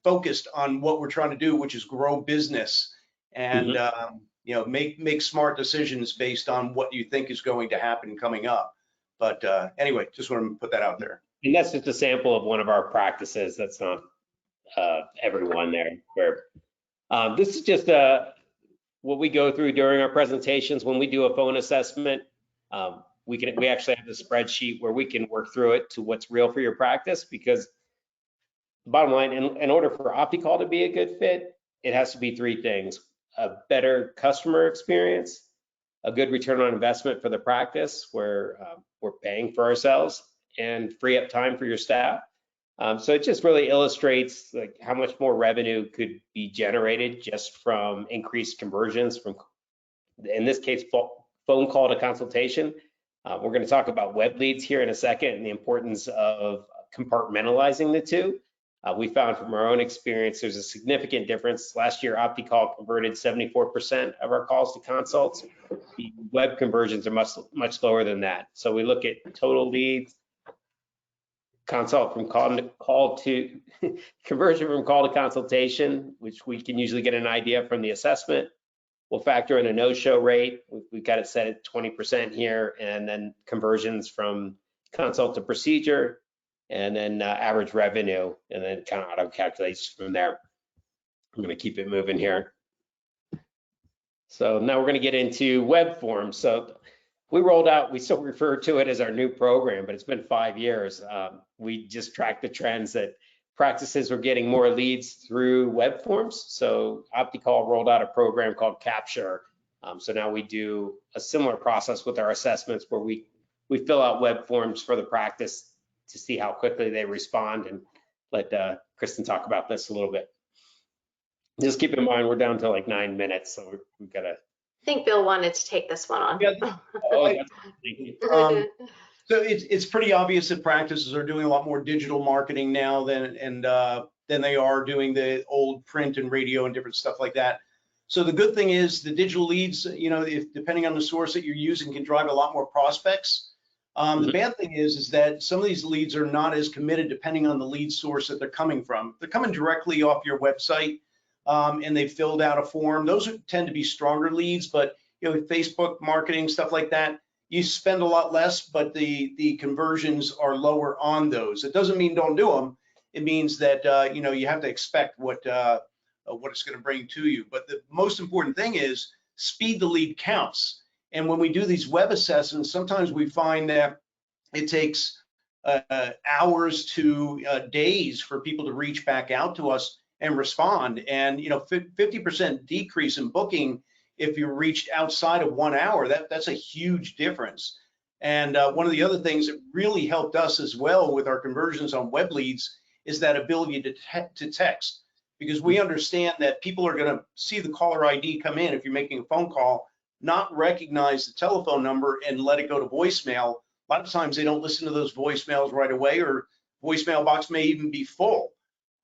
[SPEAKER 2] focused on what we're trying to do, which is grow business and make smart decisions based on what you think is going to happen coming up. But anyway, just want to put that out there.
[SPEAKER 1] And that's just a sample of one of our practices. That's not everyone there. Where this is just what we go through during our presentations. When we do a phone assessment, we actually have a spreadsheet where we can work through it to what's real for your practice, because bottom line, in order for OptiCall to be a good fit, it has to be three things: a better customer experience, a good return on investment for the practice where we're paying for ourselves, and free up time for your staff. So it just really illustrates like how much more revenue could be generated just from increased conversions from, in this case, phone call to consultation. We're going to talk about web leads here in a second and the importance of compartmentalizing the two. We found from our own experience, there's a significant difference. Last year, OptiCall converted 74% of our calls to consults. The web conversions are much lower than that. So we look at total leads, consult from call to conversion from call to consultation, which we can usually get an idea from the assessment. We'll factor in a no-show rate. We've got it set at 20% here, and then conversions from consult to procedure, and then average revenue, and then kind of auto calculates from there. I'm going to keep it moving here. So now we're going to get into web forms. So we rolled out, we still refer to it as our new program, but it's been 5 years. We just tracked the trends that practices were getting more leads through web forms. So OptiCall rolled out a program called Capture. So now we do a similar process with our assessments where we fill out web forms for the practice to see how quickly they respond, and let Kristen talk about this a little bit. Just keep in mind, we're down to like 9 minutes, so we've got to.
[SPEAKER 3] I think Bill wanted to take this one on.
[SPEAKER 2] Yeah.
[SPEAKER 1] Oh, thank you.
[SPEAKER 2] So it's pretty obvious that practices are doing a lot more digital marketing now than they are doing the old print and radio and different stuff like that. So the good thing is the digital leads, you know, if depending on the source that you're using, can drive a lot more prospects. The bad thing is that some of these leads are not as committed depending on the lead source that they're coming from. They're coming directly off your website, and they filled out a form. Those tend to be stronger leads, but you know, Facebook marketing, stuff like that, you spend a lot less, but the conversions are lower on those. It doesn't mean don't do them. It means that you know, you have to expect what it's going to bring to you. But the most important thing is speed the lead counts. And when we do these web assessments, sometimes we find that it takes hours to days for people to reach back out to us and respond. And you know, 50% decrease in booking if you're reached outside of 1 hour, that's a huge difference. And one of the other things that really helped us as well with our conversions on web leads is that ability to text, because we understand that people are going to see the caller ID come in if you're making a phone call, not recognize the telephone number and let it go to voicemail. A lot of times they don't listen to those voicemails right away, or voicemail box may even be full.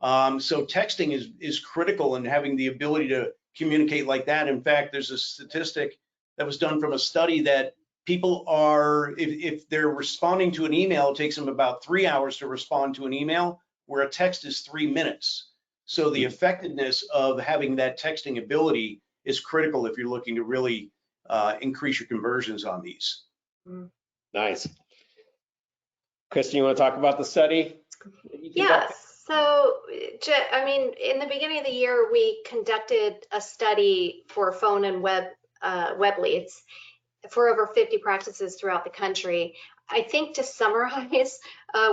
[SPEAKER 2] So texting is critical, and having the ability to communicate like that. In fact, there's a statistic that was done from a study that people are, if they're responding to an email, it takes them about 3 hours to respond to an email, where a text is 3 minutes. So the effectiveness of having that texting ability is critical if you're looking to really increase your conversions on these.
[SPEAKER 1] Nice. Kristen, you want to talk about the study?
[SPEAKER 3] Yes. So, I mean, in the beginning of the year, we conducted a study for phone and web leads for over 50 practices throughout the country. I think to summarize,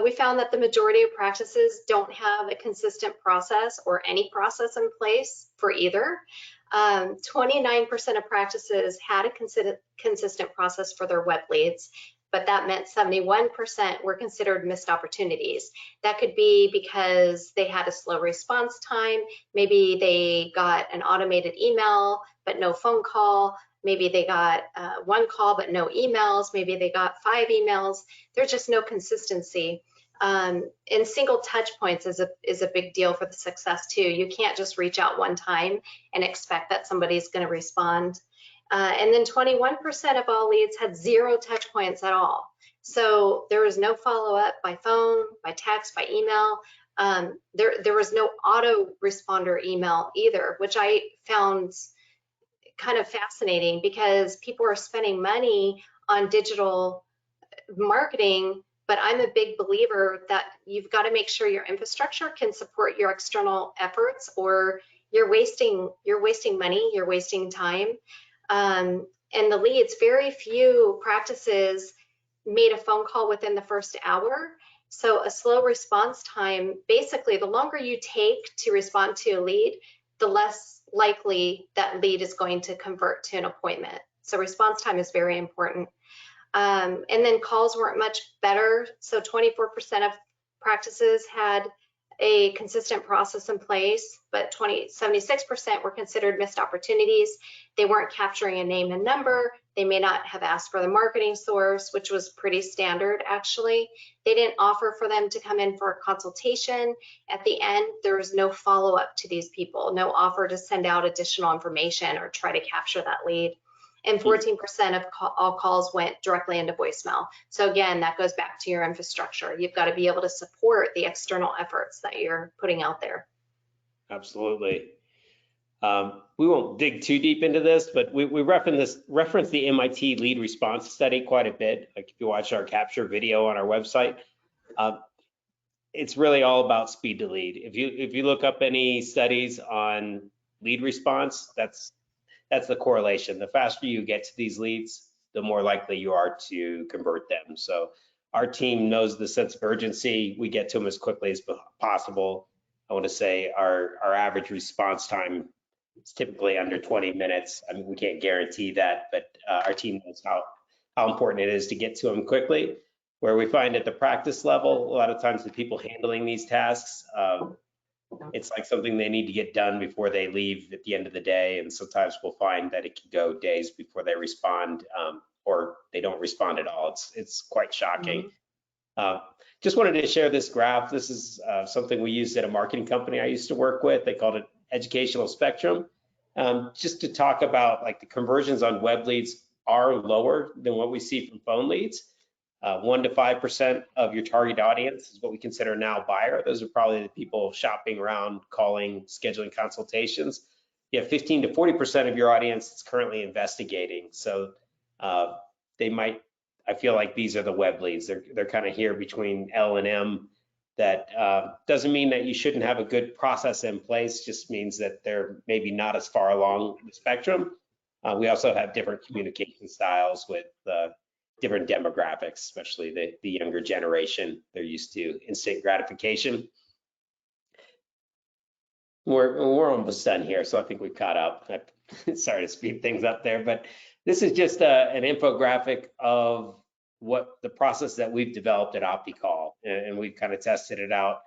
[SPEAKER 3] we found that the majority of practices don't have a consistent process or any process in place for either. 29% of practices had a consistent process for their web leads, but that meant 71% were considered missed opportunities. That could be because they had a slow response time. Maybe they got an automated email, but no phone call. Maybe they got 1 call, but no emails. Maybe they got 5 emails. There's just no consistency. And single touch points is a big deal for the success too. You can't just reach out one time and expect that somebody's going to respond. And then 21% of all leads had 0 touch points at all. So there was no follow-up by phone, by text, by email. There was no autoresponder email either, which I found kind of fascinating, because people are spending money on digital marketing, but I'm a big believer that you've got to make sure your infrastructure can support your external efforts, or you're wasting money, you're wasting time. And the leads, very few practices made a phone call within the first hour. So a slow response time, basically the longer you take to respond to a lead, the less likely that lead is going to convert to an appointment. So response time is very important. And then calls weren't much better. So 24% of practices had a consistent process in place, but 76% were considered missed opportunities. They weren't capturing a name and number. They may not have asked for the marketing source, which was pretty standard actually. They didn't offer for them to come in for a consultation. At the end, there was no follow-up to these people, no offer to send out additional information or try to capture that lead. And 14% of all calls went directly into voicemail. So again, that goes back to your infrastructure. You've got to be able to support the external efforts that you're putting out there.
[SPEAKER 1] Absolutely. We won't dig too deep into this, but we reference the MIT lead response study quite a bit. Like if you watch our capture video on our website, it's really all about speed to lead. If you look up any studies on lead response, that's the correlation. The faster you get to these leads, the more likely you are to convert them. So our team knows the sense of urgency. We get to them as quickly as possible. I want to say our average response time is typically under 20 minutes. I mean, we can't guarantee that, but our team knows how important it is to get to them quickly. Where we find at the practice level, a lot of times the people handling these tasks, it's like something they need to get done before they leave at the end of the day. And sometimes we'll find that it can go days before they respond, or they don't respond at all. It's quite shocking. Just wanted to share this graph. This is something we used at a marketing company I used to work with. They called it Educational Spectrum. Just to talk about like the conversions on web leads are lower than what we see from phone leads. 1 to 5% of your target audience is what we consider now buyer. Those are probably the people shopping around, calling, scheduling consultations. You have 15 to 40% of your audience that's currently investigating. So they might, I feel like these are the web leads. They're kind of here between L and M. That doesn't mean that you shouldn't have a good process in place, just means that they're maybe not as far along the spectrum. We also have different communication styles with different demographics, especially the younger generation. They're used to instant gratification. We're almost done here, so I think we've caught up. Sorry to speed things up there, but this is just an infographic of what the process that we've developed at OptiCall, and we've kind of tested it out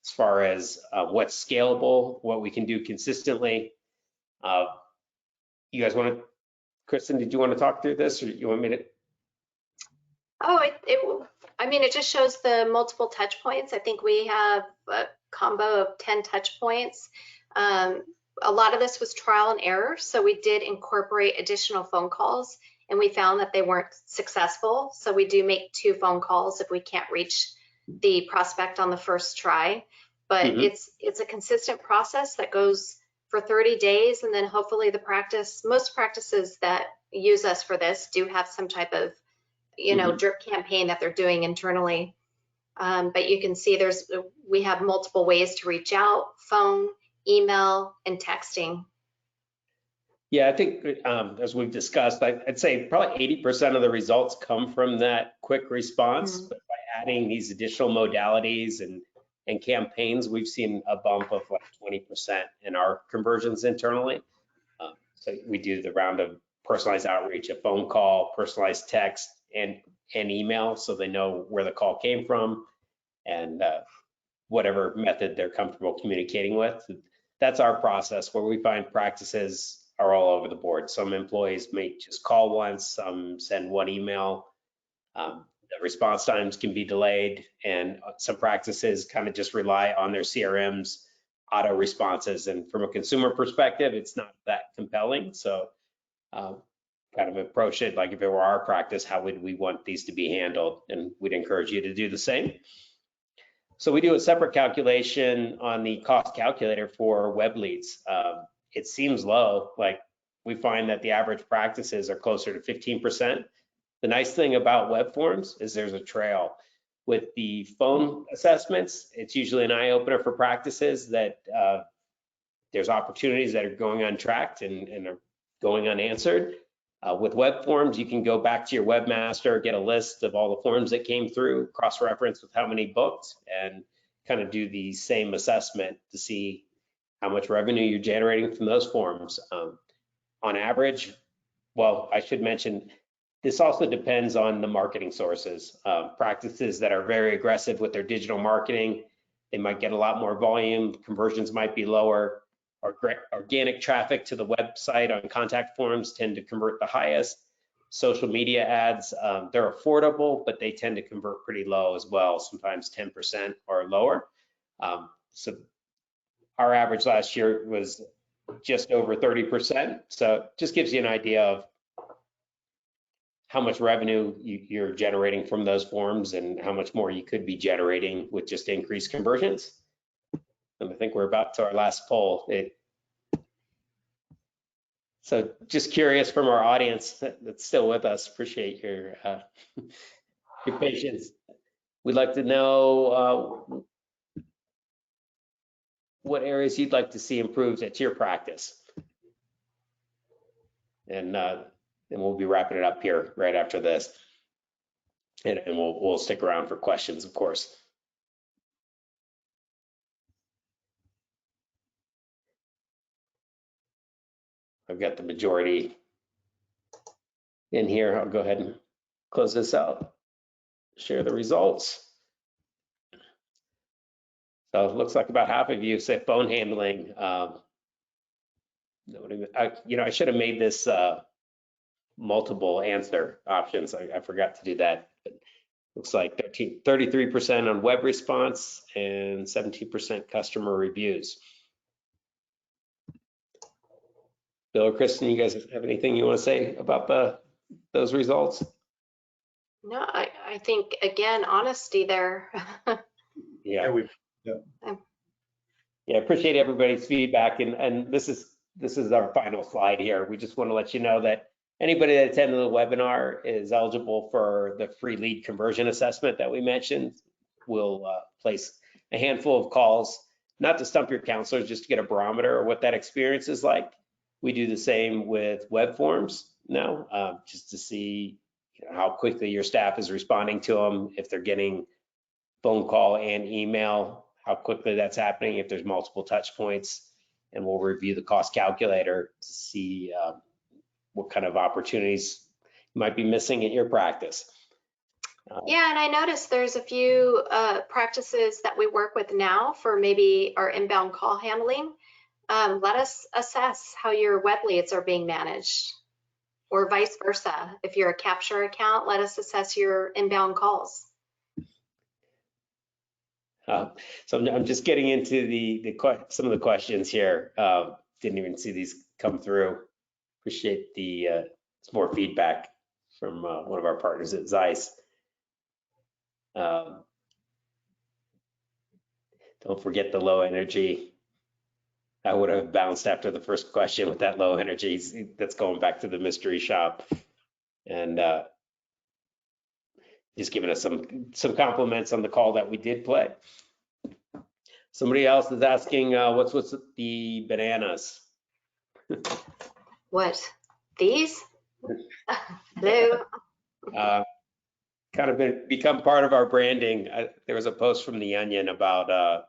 [SPEAKER 1] as far as what's scalable, what we can do consistently. You guys want to, Kristen, did you want to talk through this, or you want me to?
[SPEAKER 3] Oh, it just shows the multiple touch points. I think we have a combo of 10 touch points. A lot of this was trial and error, so we did incorporate additional phone calls, and we found that they weren't successful. So we do make 2 phone calls if we can't reach the prospect on the first try. But it's a consistent process that goes for 30 days, and then hopefully most practices that use us for this do have some type of drip campaign that they're doing internally. But you can see we have multiple ways to reach out: phone, email, and texting.
[SPEAKER 1] Yeah, I think as we've discussed, I'd say probably 80% of the results come from that quick response. But by adding these additional modalities and campaigns, we've seen a bump of like 20% in our conversions internally. So we do the round of personalized outreach, a phone call, personalized text, and email, so they know where the call came from and whatever method they're comfortable communicating with. That's our process, where we find practices are all over the board. Some employees may just call once, some send 1 email. The response times can be delayed, and some practices kind of just rely on their CRM's auto responses. And from a consumer perspective, it's not that compelling. So kind of approach it like if it were our practice, how would we want these to be handled? And we'd encourage you to do the same. So we do a separate calculation on the cost calculator for web leads. It seems low. Like we find that the average practices are closer to 15%. The nice thing about web forms is there's a trail. With the phone assessments, it's usually an eye opener for practices that there's opportunities that are going untracked and are going unanswered. With web forms, you can go back to your webmaster, get a list of all the forms that came through, cross-reference with how many booked, and kind of do the same assessment to see how much revenue you're generating from those forms. On average, well, I should mention, this also depends on the marketing sources. Practices that are very aggressive with their digital marketing, they might get a lot more volume, conversions might be lower. Organic traffic to the website on contact forms tend to convert the highest. Social media ads, they're affordable, but they tend to convert pretty low as well, sometimes 10% or lower. So our average last year was just over 30%. So just gives you an idea of how much revenue you're generating from those forms and how much more you could be generating with just increased conversions. And I think we're about to our last poll. So just curious from our audience that's still with us, appreciate your patience. We'd like to know what areas you'd like to see improved at your practice. And we'll be wrapping it up here right after this. And we'll stick around for questions, of course. I've got the majority in here. I'll go ahead and close this out, share the results. So it looks like about half of you say phone handling. I should have made this multiple answer options. I forgot to do that. But looks like 33% on web response and 17% customer reviews. Bill or Kristen, you guys have anything you want to say about those results?
[SPEAKER 3] No, I think, again, honesty there.
[SPEAKER 1] Yeah, appreciate everybody's feedback. And this is our final slide here. We just want to let you know that anybody that attended the webinar is eligible for the free lead conversion assessment that we mentioned. We'll place a handful of calls, not to stump your counselors, just to get a barometer of what that experience is like. We do the same with web forms now, just to see how quickly your staff is responding to them, if they're getting phone call and email, how quickly that's happening, if there's multiple touch points, and we'll review the cost calculator to see what kind of opportunities you might be missing in your practice.
[SPEAKER 3] Yeah, and I noticed there's a few practices that we work with now for maybe our inbound call handling. Let us assess how your web leads are being managed, or vice versa. If you're a capture account, let us assess your inbound calls.
[SPEAKER 1] So I'm just getting into some of the questions here. Didn't even see these come through. Appreciate some more feedback from one of our partners at Zeiss. Don't forget the low energy. I would have bounced after the first question with that low energy. That's going back to the mystery shop. And just giving us some compliments on the call that we did play. Somebody else is asking, what's the bananas?
[SPEAKER 3] What? These? Hello?
[SPEAKER 1] Kind of become part of our branding. There was a post from The Onion about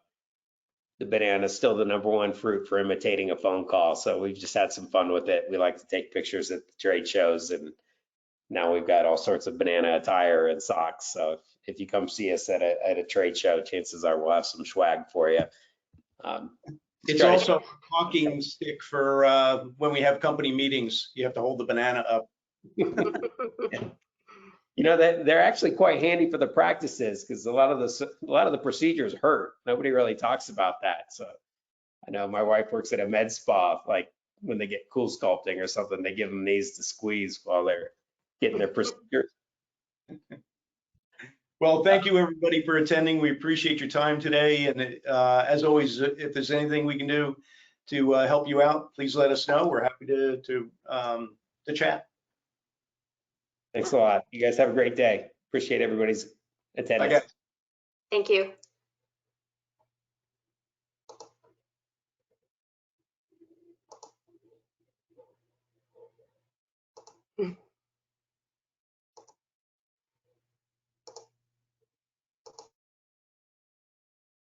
[SPEAKER 1] the banana is still the #1 fruit for imitating a phone call. So we've just had some fun with it. We like to take pictures at the trade shows, and now we've got all sorts of banana attire and socks. So if you come see us at a trade show, chances are we'll have some swag for you.
[SPEAKER 2] It's also a talking stick for when we have company meetings. You have to hold the banana up.
[SPEAKER 1] You know, they're actually quite handy for the practices, because a lot of the procedures hurt. Nobody really talks about that. So I know my wife works at a med spa. Like when they get cool sculpting or something, they give them these to squeeze while they're getting their procedures.
[SPEAKER 2] Well, thank you everybody for attending. We appreciate your time today. And as always, if there's anything we can do to help you out, please let us know. We're happy to chat.
[SPEAKER 1] Thanks a lot. You guys have a great day. Appreciate everybody's attendance.
[SPEAKER 2] Okay.
[SPEAKER 3] Thank you.